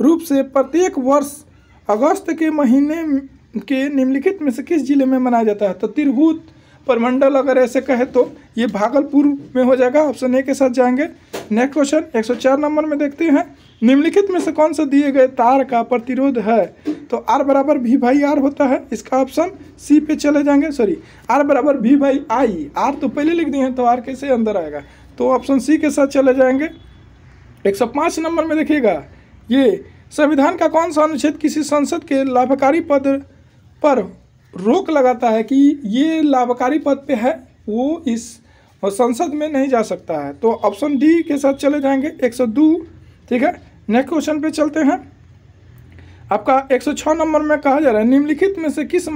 रूप से प्रत्येक वर्ष अगस्त के महीने के निम्नलिखित में से किस जिले में मनाया जाता है? तो तिरहुत प्रमंडल अगर ऐसे कहे तो ये भागलपुर में हो जाएगा, ऑप्शन ए के साथ जाएंगे। नेक्स्ट क्वेश्चन 104 नंबर में देखते हैं, निम्नलिखित में से कौन सा दिए गए तार का प्रतिरोध है? तो R बराबर V/R होता है, इसका ऑप्शन सी पे चले जाएंगे। सॉरी, R बराबर V/I, R तो पहले लिख दिए हैं तो R कैसे अंदर आएगा, तो ऑप्शन सी के साथ चले जाएंगे। 105 नंबर में देखिएगा, ये संविधान का कौन सा अनुच्छेद किसी संसद के लाभकारी पद पर रोक लगाता है कि ये लाभकारी पद पे है, वो इस संसद में नहीं जा सकता है? तो ऑप्शन डी के साथ चले जाएंगे, 102। ठीक है, नेक्स्ट क्वेश्चन पे चलते हैं। आपका 106 नंबर में कहा जा रहा है, निम्नलिखित में से किस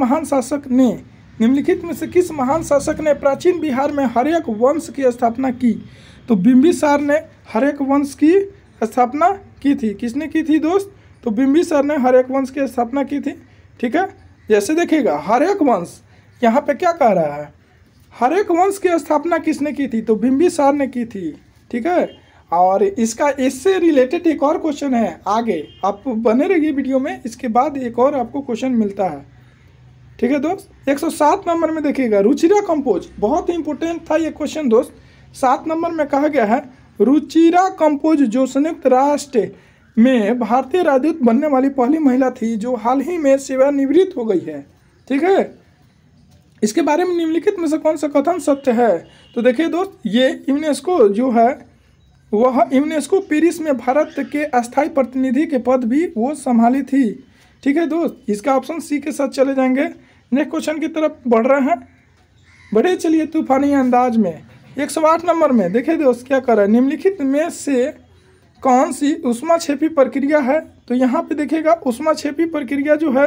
महान शासक ने प्राचीन बिहार में हर्यक वंश की स्थापना की? तो बिंबिसार ने हर्यक वंश की स्थापना की थी। किसने की थी दोस्त? तो बिंबिसार ने हर्यक वंश की स्थापना की थी। ठीक है, जैसे देखिएगा हर्यक वंश यहाँ पे क्या कह रहा है, हर्यक वंश की स्थापना किसने की थी? तो बिंबिसार ने की थी। ठीक है, और इससे रिलेटेड एक और क्वेश्चन है आगे, आप बने रहिए वीडियो में, इसके बाद एक और आपको क्वेश्चन मिलता है। ठीक है दोस्त, 107 नंबर में देखिएगा, रुचिरा कंपोज, बहुत ही इंपॉर्टेंट था ये क्वेश्चन दोस्त। 7 नंबर में कहा गया है, रुचिरा कंपोज जो संयुक्त राष्ट्र में भारतीय राजदूत बनने वाली पहली महिला थी, जो हाल ही में सेवानिवृत्त हो गई है। ठीक है, इसके बारे में निम्नलिखित में से कौन सा कथन सत्य है? तो देखिए दोस्त, ये यूनेस्को जो है वह यूनेस्को पेरिस में भारत के अस्थायी प्रतिनिधि के पद भी वो संभाली थी। ठीक है दोस्त, इसका ऑप्शन सी के साथ चले जाएंगे। नेक्स्ट क्वेश्चन की तरफ बढ़ रहे हैं, बढ़े चलिए तूफानी अंदाज में। 108 नंबर में देखिए दोस्त क्या कर रहा है, निम्नलिखित में से कौन सी ऊष्माक्षेपी प्रक्रिया है? तो यहाँ पे देखिएगा ऊष्माक्षेपी प्रक्रिया जो है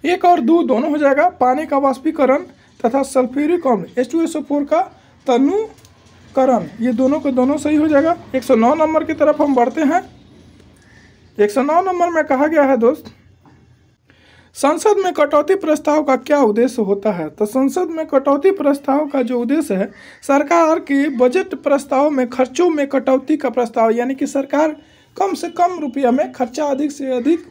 1 और 2 दोनों हो जाएगा, पानी का वाष्पीकरण तथा सल्फ्यूरिक अम्ल H2SO4 का तनुकरण, ये दोनों को दोनों सही हो जाएगा। 109 नंबर की तरफ हम बढ़ते हैं। 109 नंबर में कहा गया है दोस्त, संसद में कटौती प्रस्ताव का क्या उद्देश्य होता है? तो संसद में कटौती प्रस्ताव का जो उद्देश्य है, सरकार के बजट प्रस्ताव में खर्चों में कटौती का प्रस्ताव, यानी कि सरकार कम से कम रुपया में खर्चा अधिक से अधिक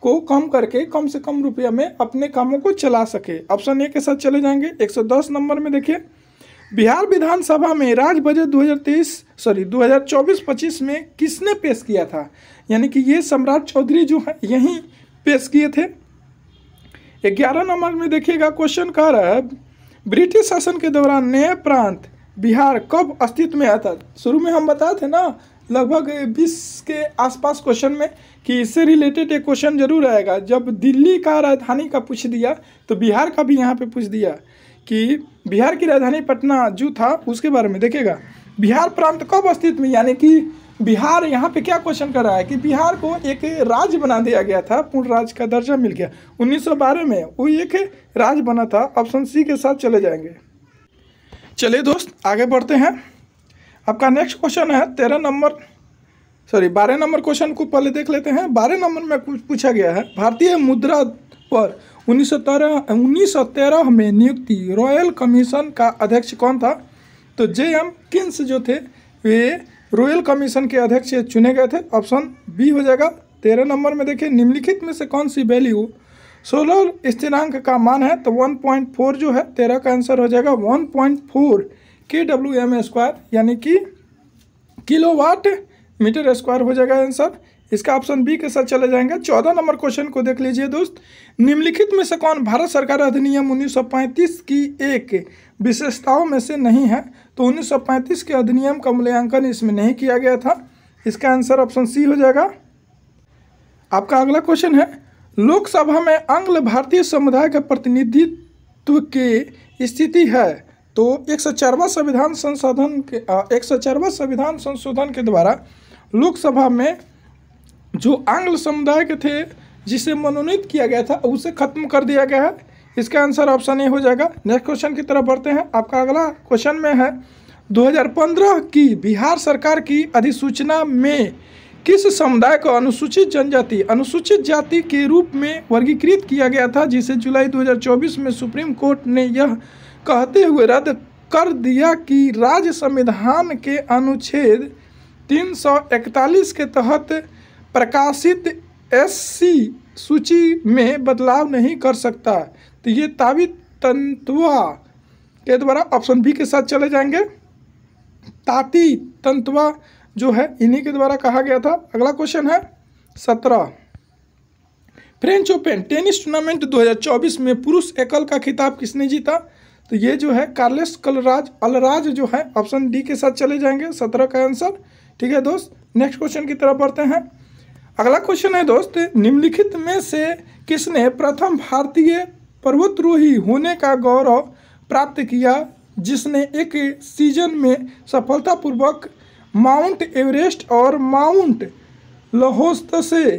को कम करके कम से कम रुपया में अपने कामों को चला सके। ऑप्शन ए के साथ चले जाएंगे। 110 नंबर में देखिए, बिहार विधानसभा में राज्य बजट 2024-25 में किसने पेश किया था? यानी कि ये सम्राट चौधरी जो है यहीं पेश किए थे। 11 नंबर में देखिएगा, क्वेश्चन कह रहा है ब्रिटिश शासन के दौरान नए प्रांत बिहार कब अस्तित्व में आया था? शुरू में हम बताए थे ना, लगभग 20 के आसपास क्वेश्चन में कि इससे रिलेटेड एक क्वेश्चन जरूर आएगा। जब दिल्ली का राजधानी का पूछ दिया तो बिहार का भी यहाँ पे पूछ दिया कि बिहार की राजधानी पटना जो था उसके बारे में देखिएगा। बिहार प्रांत कब अस्तित्व में, यानी कि बिहार यहाँ पे क्या क्वेश्चन कर रहा है कि बिहार को एक राज्य बना दिया गया था, पूर्ण राज्य का दर्जा मिल गया 1912 में, वो एक राज्य बना था। ऑप्शन सी के साथ चले जाएंगे। चलिए दोस्त आगे बढ़ते हैं। आपका नेक्स्ट क्वेश्चन है 12 नंबर क्वेश्चन को पहले देख लेते हैं। 12 नंबर में कुछ पूछा गया है, भारतीय मुद्रा पर 1913 में नियुक्ति रॉयल कमीशन का अध्यक्ष कौन था? तो JM किन्स जो थे वे रॉयल कमीशन के अध्यक्ष चुने गए थे। ऑप्शन बी हो जाएगा। 13 नंबर में देखिए, निम्नलिखित में से कौन सी वैल्यू सोलर स्थिरांक का मान है? तो 1.4 जो है 13 का आंसर हो जाएगा 1.4 kWm², यानी कि किलोवाट मीटर स्क्वायर हो जाएगा आंसर। इसका ऑप्शन बी के साथ चले जाएंगे। 14 नंबर क्वेश्चन को देख लीजिए दोस्त, निम्नलिखित में से कौन भारत सरकार अधिनियम 1935 की एक विशेषताओं में से नहीं है? तो 1935 के अधिनियम का मूल्यांकन इसमें नहीं किया गया था। इसका आंसर ऑप्शन सी हो जाएगा। आपका अगला क्वेश्चन है, लोकसभा में आंग्ल भारतीय समुदाय के प्रतिनिधित्व की स्थिति है। तो 104वां संविधान संशोधन के द्वारा लोकसभा में जो आंग्ल समुदाय के थे जिसे मनोनीत किया गया था उसे खत्म कर दिया गया है। इसका आंसर ऑप्शन ए हो जाएगा। नेक्स्ट क्वेश्चन की तरफ बढ़ते हैं। आपका अगला क्वेश्चन में है, 2015 की बिहार सरकार की अधिसूचना में किस समुदाय को अनुसूचित जाति के रूप में वर्गीकृत किया गया था, जिसे जुलाई 2024 में सुप्रीम कोर्ट ने यह कहते हुए रद्द कर दिया कि राज्य संविधान के अनुच्छेद 341 के तहत प्रकाशित SC सूची में बदलाव नहीं कर सकता? तो ये तावी तंतुआ के द्वारा ऑप्शन बी के साथ चले जाएंगे। ताती तंतुआ जो है इन्हीं के द्वारा कहा गया था। अगला क्वेश्चन है 17, फ्रेंच ओपन टेनिस टूर्नामेंट 2024 में पुरुष एकल का खिताब किसने जीता? तो ये जो है कार्लोस अल्काराज जो है, ऑप्शन डी के साथ चले जाएंगे। 17 का आंसर। ठीक है दोस्त, नेक्स्ट क्वेश्चन की तरफ बढ़ते हैं। अगला क्वेश्चन है दोस्त, निम्नलिखित में से किसने प्रथम भारतीय पर्वतारोही होने का गौरव प्राप्त किया जिसने एक सीजन में सफलतापूर्वक माउंट एवरेस्ट और माउंट लहोत्से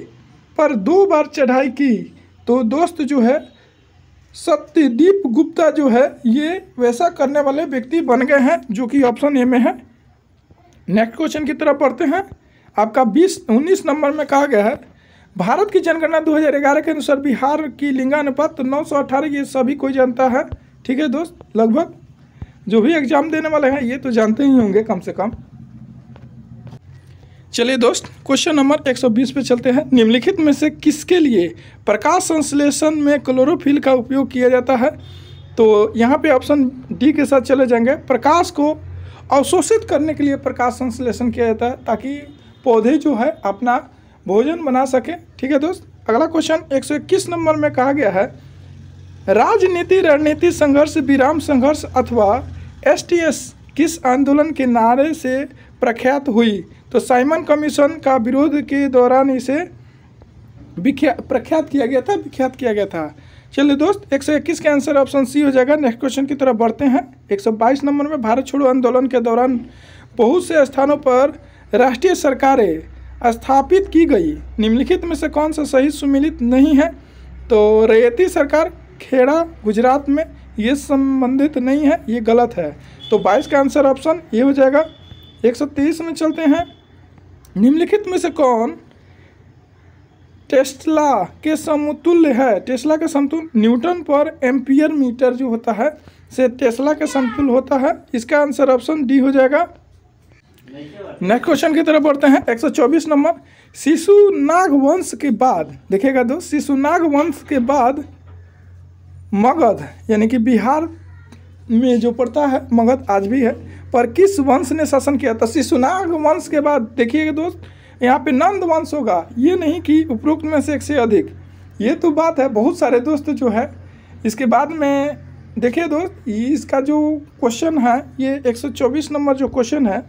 पर 2 बार चढ़ाई की? तो दोस्त जो है सत्यदीप गुप्ता जो है ये वैसा करने वाले व्यक्ति बन गए हैं, जो कि ऑप्शन ए में है। नेक्स्ट क्वेश्चन की तरफ बढ़ते हैं। आपका 19 नंबर में कहा गया है, भारत की जनगणना 2011 के अनुसार बिहार की लिंगानुपात 918, ये सभी कोई जानता है। ठीक है दोस्त, लगभग जो भी एग्जाम देने वाले हैं ये तो जानते ही होंगे कम से कम। चलिए दोस्त, क्वेश्चन नंबर 120 पे चलते हैं। निम्नलिखित में से किसके लिए प्रकाश संश्लेषण में क्लोरोफिल का उपयोग किया जाता है? तो यहाँ पे ऑप्शन डी के साथ चले जाएंगे। प्रकाश को अवशोषित करने के लिए प्रकाश संश्लेषण किया जाता है ताकि पौधे जो है अपना भोजन बना सके। ठीक है दोस्त, अगला क्वेश्चन 121 नंबर में कहा गया है, राजनीति रणनीति संघर्ष विराम संघर्ष अथवा STS किस आंदोलन के नारे से प्रख्यात हुई? तो साइमन कमीशन का विरोध के दौरान इसे विख्यात किया गया था। चलिए दोस्त, 121 के आंसर ऑप्शन सी हो जाएगा। नेक्स्ट क्वेश्चन की तरफ बढ़ते हैं। 122 नंबर में, भारत छोड़ो आंदोलन के दौरान बहुत से स्थानों पर राष्ट्रीय सरकारें स्थापित की गई, निम्नलिखित में से कौन सा सही सुमिलित नहीं है? तो रैयती सरकार खेड़ा गुजरात में, ये संबंधित नहीं है, ये गलत है। तो 22 का आंसर ऑप्शन ये हो जाएगा। 123 में चलते हैं। निम्नलिखित में से कौन टेस्ला के समतुल्य है? टेस्ला के समतुल्य न्यूटन पर एम्पियर मीटर जो होता है से टेस्ला के समतुल्य होता है। इसका आंसर ऑप्शन डी हो जाएगा। नेक्स्ट क्वेश्चन की तरफ बढ़ते हैं। 124 नंबर, शिशुनाग वंश के बाद, देखिएगा दोस्त, शिशुनाग वंश के बाद मगध यानी कि बिहार में जो पड़ता है मगध आज भी है, पर किस वंश ने शासन किया? तो शिशुनाग वंश के बाद देखिएगा दोस्त, यहाँ पे नंद वंश होगा, ये नहीं कि उपरोक्त में से एक से अधिक। ये तो बात है, बहुत सारे दोस्त जो है। इसके बाद में देखिए दोस्त, इसका जो क्वेश्चन है, ये 124 नंबर जो क्वेश्चन है,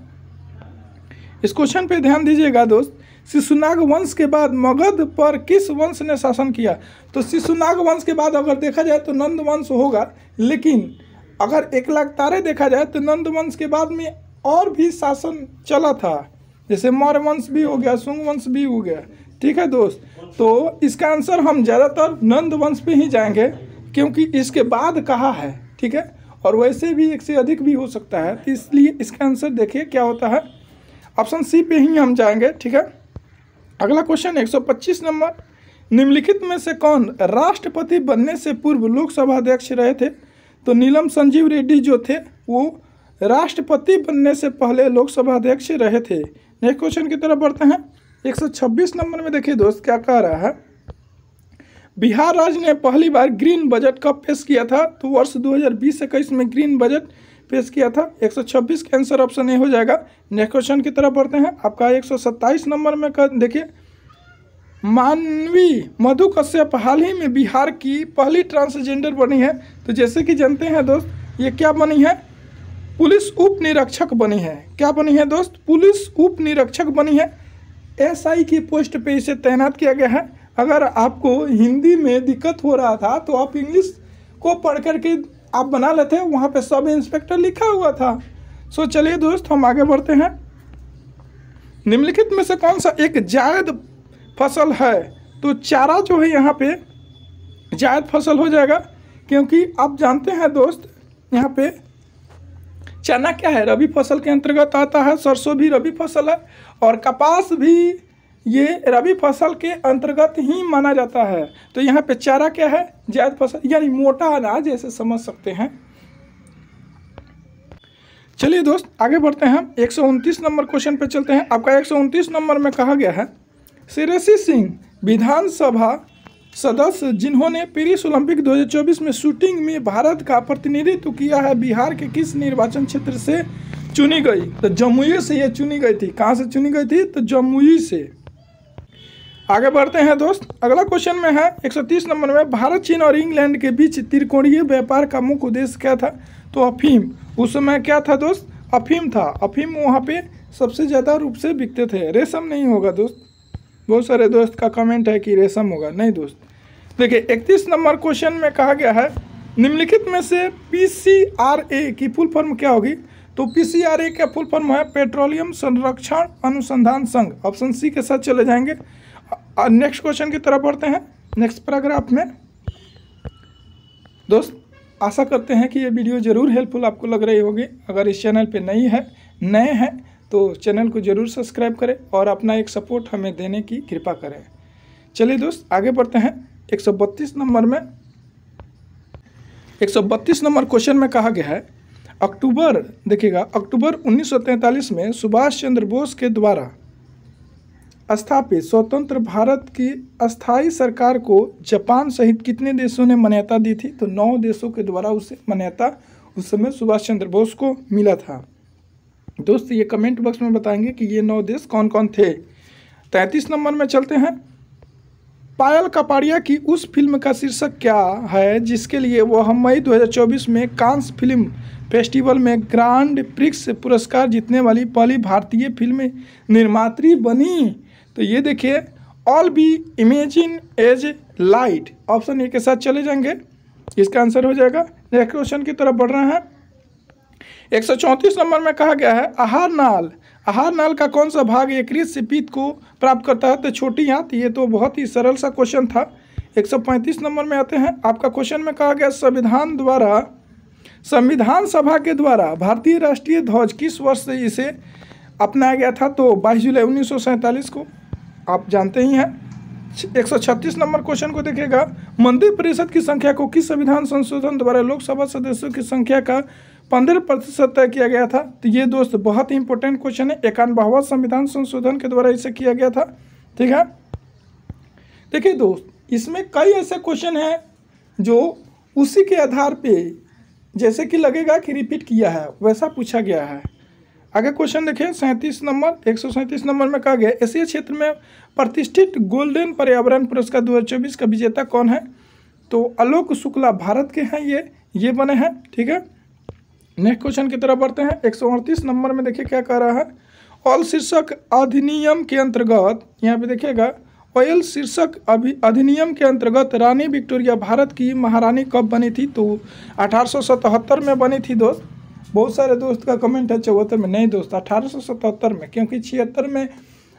इस क्वेश्चन पे ध्यान दीजिएगा दोस्त। शिशुनाग वंश के बाद मगध पर किस वंश ने शासन किया? तो शिशुनाग वंश के बाद अगर देखा जाए तो नंद वंश होगा, लेकिन अगर 1 लाख तारे देखा जाए तो नंद वंश के बाद में और भी शासन चला था, जैसे मौर्य वंश भी हो गया, शुंग वंश भी हो गया। ठीक है दोस्त, तो इसका आंसर हम ज़्यादातर नंद वंश पे ही जाएंगे, क्योंकि इसके बाद कहा है। ठीक है, और वैसे भी 1 से अधिक भी हो सकता है, इसलिए इसका आंसर देखिए क्या होता है, ऑप्शन सी पे ही हम जाएंगे। ठीक है, अगला क्वेश्चन 125 नंबर, निम्नलिखित में से कौन राष्ट्रपति बनने से पूर्व लोकसभा अध्यक्ष रहे थे? तो नीलम संजीव रेड्डी जो थे वो राष्ट्रपति बनने से पहले लोकसभा अध्यक्ष रहे थे। नेक्स्ट क्वेश्चन की तरफ बढ़ते हैं। 126 नंबर में देखिए दोस्त क्या कह रहा है, बिहार राज्य ने पहली बार ग्रीन बजट कब पेश किया था? तो वर्ष 2020-21 में ग्रीन बजट पेश किया था। 126 का आंसर ऑप्शन ए हो जाएगा। नेक्स्ट क्वेश्चन की तरफ बढ़ते हैं। आपका 127 नंबर में देखिए, मानवी मधु कश्यप हाल ही में बिहार की पहली ट्रांसजेंडर बनी है। तो जैसे कि जानते हैं दोस्त, ये क्या बनी है? पुलिस उप निरीक्षक बनी है। क्या बनी है दोस्त? पुलिस उप निरीक्षक बनी है। एसआई की पोस्ट पे इसे तैनात किया गया है। अगर आपको हिंदी में दिक्कत हो रहा था तो आप इंग्लिश को पढ़ करके आप बना लेते हैं, वहाँ पे सब इंस्पेक्टर लिखा हुआ था। सो चलिए दोस्त हम आगे बढ़ते हैं। निम्नलिखित में से कौन सा एक जायद फसल है? तो चारा जो है यहाँ पे जायद फसल हो जाएगा, क्योंकि आप जानते हैं दोस्त यहाँ पे चना क्या है, रबी फसल के अंतर्गत आता है, सरसों भी रबी फसल है और कपास भी ये रबी फसल के अंतर्गत ही माना जाता है। तो यहाँ पे चारा क्या है? जायद फसल, यानी मोटा अनाज ऐसे समझ सकते हैं। चलिए दोस्त आगे बढ़ते हैं। 129 नंबर क्वेश्चन पे चलते हैं। आपका 129 नंबर में कहा गया है, श्रेयसी सिंह विधानसभा सदस्य जिन्होंने पेरिस ओलंपिक 2024 में शूटिंग में भारत का प्रतिनिधित्व किया है, बिहार के किस निर्वाचन क्षेत्र से चुनी गई? तो जमुई से ये चुनी गई थी। कहाँ से चुनी गई थी? तो जमुई से। आगे बढ़ते हैं दोस्त। अगला क्वेश्चन में है 130 नंबर में, भारत चीन और इंग्लैंड के बीच त्रिकोणीय व्यापार का मुख्य उद्देश्य क्या था? तो अफीम। उस समय क्या था दोस्त? अफीम था। अफीम वहाँ पे सबसे ज़्यादा रूप से बिकते थे। रेशम नहीं होगा दोस्त। बहुत सारे दोस्त का कमेंट है कि रेशम होगा, नहीं दोस्त। देखिए 31 नंबर क्वेश्चन में कहा गया है, निम्नलिखित में से PCRA की फुल फॉर्म क्या होगी? तो PCRA का फुल फॉर्म है पेट्रोलियम संरक्षण अनुसंधान संघ। ऑप्शन सी के साथ चले जाएंगे। नेक्स्ट क्वेश्चन की तरफ बढ़ते हैं। नेक्स्ट पैराग्राफ में दोस्त आशा करते हैं कि ये वीडियो ज़रूर हेल्पफुल आपको लग रही होगी। अगर इस चैनल पे नए हैं तो चैनल को ज़रूर सब्सक्राइब करें और अपना एक सपोर्ट हमें देने की कृपा करें। चलिए दोस्त आगे बढ़ते हैं। 132 नंबर में 132 नंबर क्वेश्चन में कहा गया है, अक्टूबर 1943 में सुभाष चंद्र बोस के द्वारा स्थापित स्वतंत्र भारत की अस्थाई सरकार को जापान सहित कितने देशों ने मान्यता दी थी? तो 9 देशों के द्वारा उसे मान्यता उस समय सुभाष चंद्र बोस को मिला था। दोस्त ये कमेंट बॉक्स में बताएंगे कि ये 9 देश कौन कौन थे। 33 नंबर में चलते हैं। पायल कपाड़िया की उस फिल्म का शीर्षक क्या है जिसके लिए वह मई 2024 में कांस फिल्म फेस्टिवल में ग्रांड प्रिक्स पुरस्कार जीतने वाली पहली भारतीय फिल्म निर्मात्री बनी? तो ये देखिए, all be imagine as light. Option A के साथ चले जाएंगे, इसका आंसर हो जाएगा। नेक्स्ट क्वेश्चन की तरफ बढ़ रहे हैं। 134 नंबर में कहा गया है, आहार नाल का कौन सा भाग यकृत से पित्त को प्राप्त करता है? तो छोटी आंत। ये तो बहुत ही सरल सा क्वेश्चन था। 135 नंबर में आते हैं। आपका क्वेश्चन में कहा गया, संविधान सभा के द्वारा भारतीय राष्ट्रीय ध्वज किस वर्ष से इसे अपनाया गया था? तो 22 जुलाई 1947 को। आप जानते ही हैं 136 नंबर क्वेश्चन को देखिएगा, मंत्री परिषद की संख्या को किस संविधान संशोधन द्वारा लोकसभा सदस्यों की संख्या का 15% तय किया गया था? तो ये दोस्त बहुत ही इंपॉर्टेंट क्वेश्चन है। 91वां संविधान संशोधन के द्वारा इसे किया गया था। ठीक है, देखिए दोस्त, इसमें कई ऐसे क्वेश्चन हैं जो उसी के आधार पे जैसे कि लगेगा कि रिपीट किया है वैसा पूछा गया है। आगे क्वेश्चन देखिए 137 नंबर में कहा गया, एशिया क्षेत्र में प्रतिष्ठित गोल्डन पर्यावरण पुरस्कार 2024 का विजेता कौन है? तो आलोक शुक्ला भारत के हैं, ये बने हैं। ठीक है, नेक्स्ट क्वेश्चन की तरफ बढ़ते हैं। 138 नंबर में देखिए क्या कह रहा है, ऑल शीर्षक अधिनियम के अंतर्गत, यहाँ पे देखिएगा ऑयल शीर्षक अधिनियम के अंतर्गत रानी विक्टोरिया भारत की महारानी कब बनी थी? तो 1877 में बनी थी दोस्त। बहुत सारे दोस्त का कमेंट है 74 में, नहीं दोस्त 1877 में, क्योंकि 76 में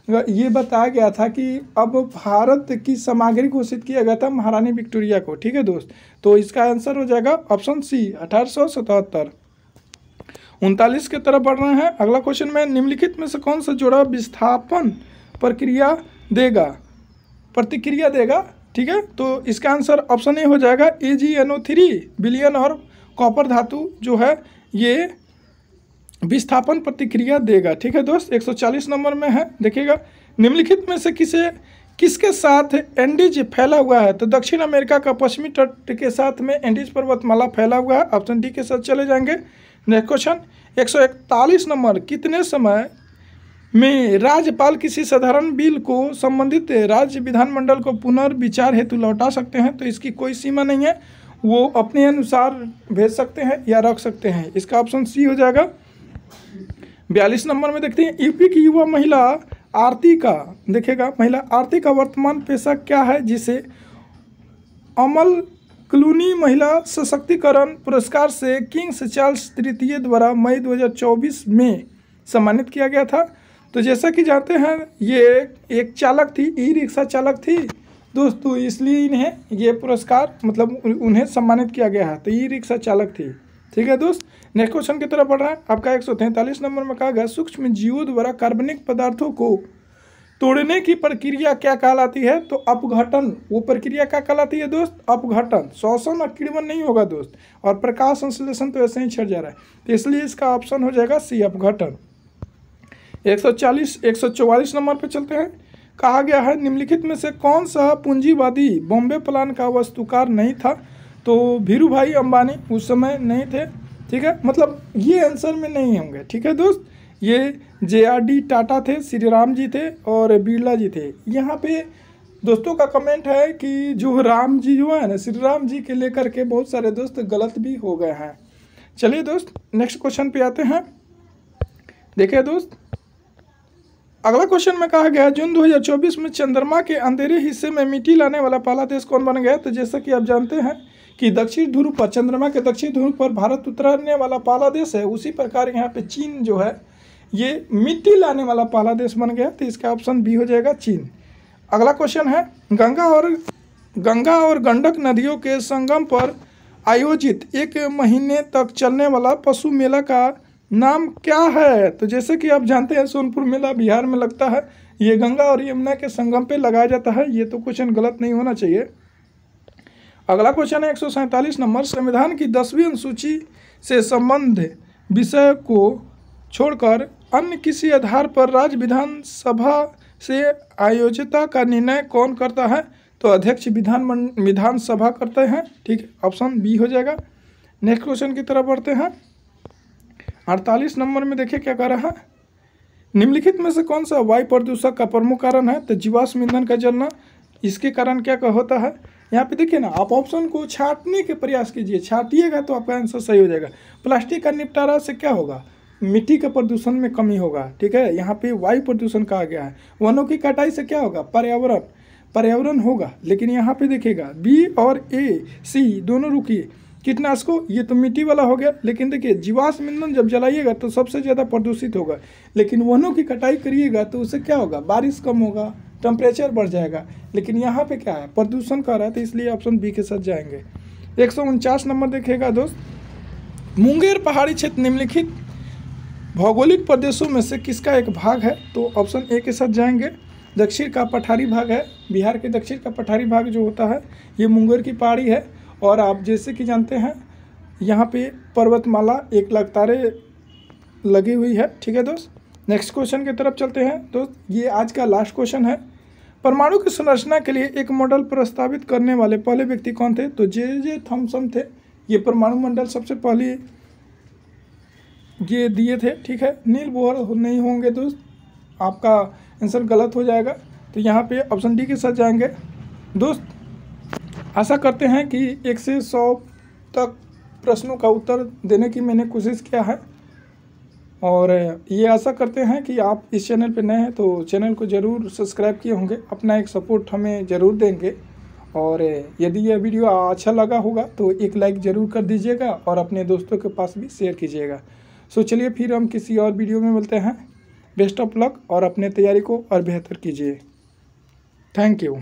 ये बताया गया था कि अब भारत की सामग्री घोषित किया गया था महारानी विक्टोरिया को। ठीक है दोस्त, तो इसका आंसर हो जाएगा ऑप्शन सी 1877। 39 की तरफ बढ़ रहे हैं। अगला क्वेश्चन में निम्नलिखित में से कौन सा जोड़ा विस्थापन प्रतिक्रिया देगा? ठीक है, तो इसका आंसर ऑप्शन ए हो जाएगा AgNO3 विलयन और कॉपर धातु जो है ये विस्थापन प्रतिक्रिया देगा। ठीक है दोस्त, 140 नंबर में है, देखिएगा निम्नलिखित में से किसके साथ एंडीज फैला हुआ है? तो दक्षिण अमेरिका का पश्चिमी तट के साथ में एंडीज पर्वतमाला फैला हुआ है, ऑप्शन डी के साथ चले जाएंगे। नेक्स्ट क्वेश्चन 141 नंबर, कितने समय में राज्यपाल किसी साधारण बिल को संबंधित राज्य विधानमंडल को पुनर्विचार हेतु लौटा सकते हैं? तो इसकी कोई सीमा नहीं है, वो अपने अनुसार भेज सकते हैं या रख सकते हैं। इसका ऑप्शन सी हो जाएगा। 42 नंबर में देखते हैं, यूपी की युवा महिला आरती का, देखिएगा महिला आरती का वर्तमान पेशा क्या है जिसे अमल क्लूनी महिला सशक्तिकरण पुरस्कार से किंग्स चार्ल्स तृतीय द्वारा मई 2024 में सम्मानित किया गया था? तो जैसा कि जानते हैं ये एक चालक थी, ई रिक्शा चालक थी दोस्तों, इसलिए इन्हें ये पुरस्कार मतलब उन्हें सम्मानित किया गया है। तो ई रिक्शा चालक थी। ठीक है दोस्त, नेक्स्ट क्वेश्चन की तरफ बढ़ रहा है। आपका 143 नंबर में कहा गया, सूक्ष्म जीवों द्वारा कार्बनिक पदार्थों को तोड़ने की प्रक्रिया क्या कहलाती है? तो अपघटन। वो प्रक्रिया क्या कहलाती है दोस्त? अपघटन। श्वसन और किण्वन नहीं होगा दोस्त, और प्रकाश संश्लेषण तो ऐसे ही छिड़ जा रहा है, तो इसलिए इसका ऑप्शन हो जाएगा सी अपघटन। 144 नंबर पे चलते हैं। कहा गया है निम्नलिखित में से कौन सा पूंजीवादी बॉम्बे प्लान का वास्तुकार नहीं था? तो धीरू भाई अंबानी उस समय नहीं थे। ठीक है, मतलब ये आंसर में नहीं होंगे। ठीक है दोस्त, ये JRD टाटा थे, श्री राम जी थे और बिरला जी थे। यहाँ पे दोस्तों का कमेंट है कि जो राम जी जो है ना, श्री राम जी के लेकर के बहुत सारे दोस्त गलत भी हो गए हैं। चलिए दोस्त नेक्स्ट क्वेश्चन पे आते हैं। देखिए दोस्त, अगला क्वेश्चन में कहा गया, जून 2024 में चंद्रमा के अंधेरे हिस्से में मिट्टी लाने वाला पहला देश कौन बन गया? तो जैसा कि आप जानते हैं कि दक्षिण ध्रुव पर, चंद्रमा के दक्षिण ध्रुव पर भारत उतरने वाला पहला देश है, उसी प्रकार यहाँ पे चीन जो है ये मिट्टी लाने वाला पहला देश बन गया। तो इसका ऑप्शन बी हो जाएगा चीन। अगला क्वेश्चन है, गंगा और गंडक नदियों के संगम पर आयोजित 1 महीने तक चलने वाला पशु मेला का नाम क्या है? तो जैसे कि आप जानते हैं सोनपुर मेला बिहार में लगता है, ये गंगा और यमुना के संगम पे लगाया जाता है। ये तो क्वेश्चन गलत नहीं होना चाहिए। अगला क्वेश्चन है 147 नंबर, संविधान की 10वीं अनुसूची से संबंध विषय को छोड़कर अन्य किसी आधार पर राज्य विधानसभा से आयोजिता का निर्णय कौन करता है? तो अध्यक्ष विधानसभा करते हैं। ठीक है, ऑप्शन बी हो जाएगा। नेक्स्ट क्वेश्चन की तरफ बढ़ते हैं। 48 नंबर में देखिए क्या कह रहा है, निम्नलिखित में से कौन सा वायु प्रदूषक का प्रमुख कारण है? तो जीवाश्म ईंधन का जलना। इसके कारण क्या होता है? यहाँ पे देखिए ना, आप ऑप्शन को छांटने के प्रयास कीजिए, छांटिएगा तो आपका आंसर सही हो जाएगा। प्लास्टिक का निपटारा से क्या होगा? मिट्टी के प्रदूषण में कमी होगा। ठीक है, यहाँ पे वायु प्रदूषण कहा गया है। वनों की कटाई से क्या होगा? पर्यावरण होगा। लेकिन यहाँ पे देखिएगा बी और ए सी दोनों रुकिए। कीटनाशकों, ये तो मिट्टी वाला हो गया। लेकिन देखिए जीवाश्म ईंधन जब जलाइएगा तो सबसे ज़्यादा प्रदूषित होगा, लेकिन वनों की कटाई करिएगा तो उससे क्या होगा? बारिश कम होगा, टेम्परेचर बढ़ जाएगा। लेकिन यहाँ पे क्या है? प्रदूषण कर रहा है, तो इसलिए ऑप्शन बी के साथ जाएंगे। 149 नंबर देखिएगा दोस्त, मुंगेर पहाड़ी क्षेत्र निम्नलिखित भौगोलिक प्रदेशों में से किसका एक भाग है? तो ऑप्शन ए के साथ जाएंगे। दक्षिण का पठारी भाग है, बिहार के दक्षिण का पठारी भाग जो होता है ये मुंगेर की पहाड़ी है। और आप जैसे कि जानते हैं यहाँ पे पर्वतमाला एक लगातार लगी हुई है। ठीक है दोस्त, नेक्स्ट क्वेश्चन की तरफ चलते हैं। दोस्त ये आज का लास्ट क्वेश्चन है, परमाणु की संरचना के लिए एक मॉडल प्रस्तावित करने वाले पहले व्यक्ति कौन थे? तो जे थॉमसन थे। ये परमाणु मंडल सबसे पहले ये दिए थे। ठीक है, नील बोहर नहीं होंगे दोस्त, आपका आंसर गलत हो जाएगा। तो यहाँ पे ऑप्शन डी के साथ जाएंगे। दोस्त आशा करते हैं कि 1 से 100 तक प्रश्नों का उत्तर देने की मैंने कोशिश किया है, और ये आशा करते हैं कि आप इस चैनल पे नए हैं तो चैनल को ज़रूर सब्सक्राइब किए होंगे, अपना एक सपोर्ट हमें ज़रूर देंगे। और यदि यह वीडियो अच्छा लगा होगा तो एक लाइक ज़रूर कर दीजिएगा और अपने दोस्तों के पास भी शेयर कीजिएगा। सो चलिए फिर हम किसी और वीडियो में मिलते हैं। बेस्ट ऑफ लक और अपने तैयारी को और बेहतर कीजिए। Thank you.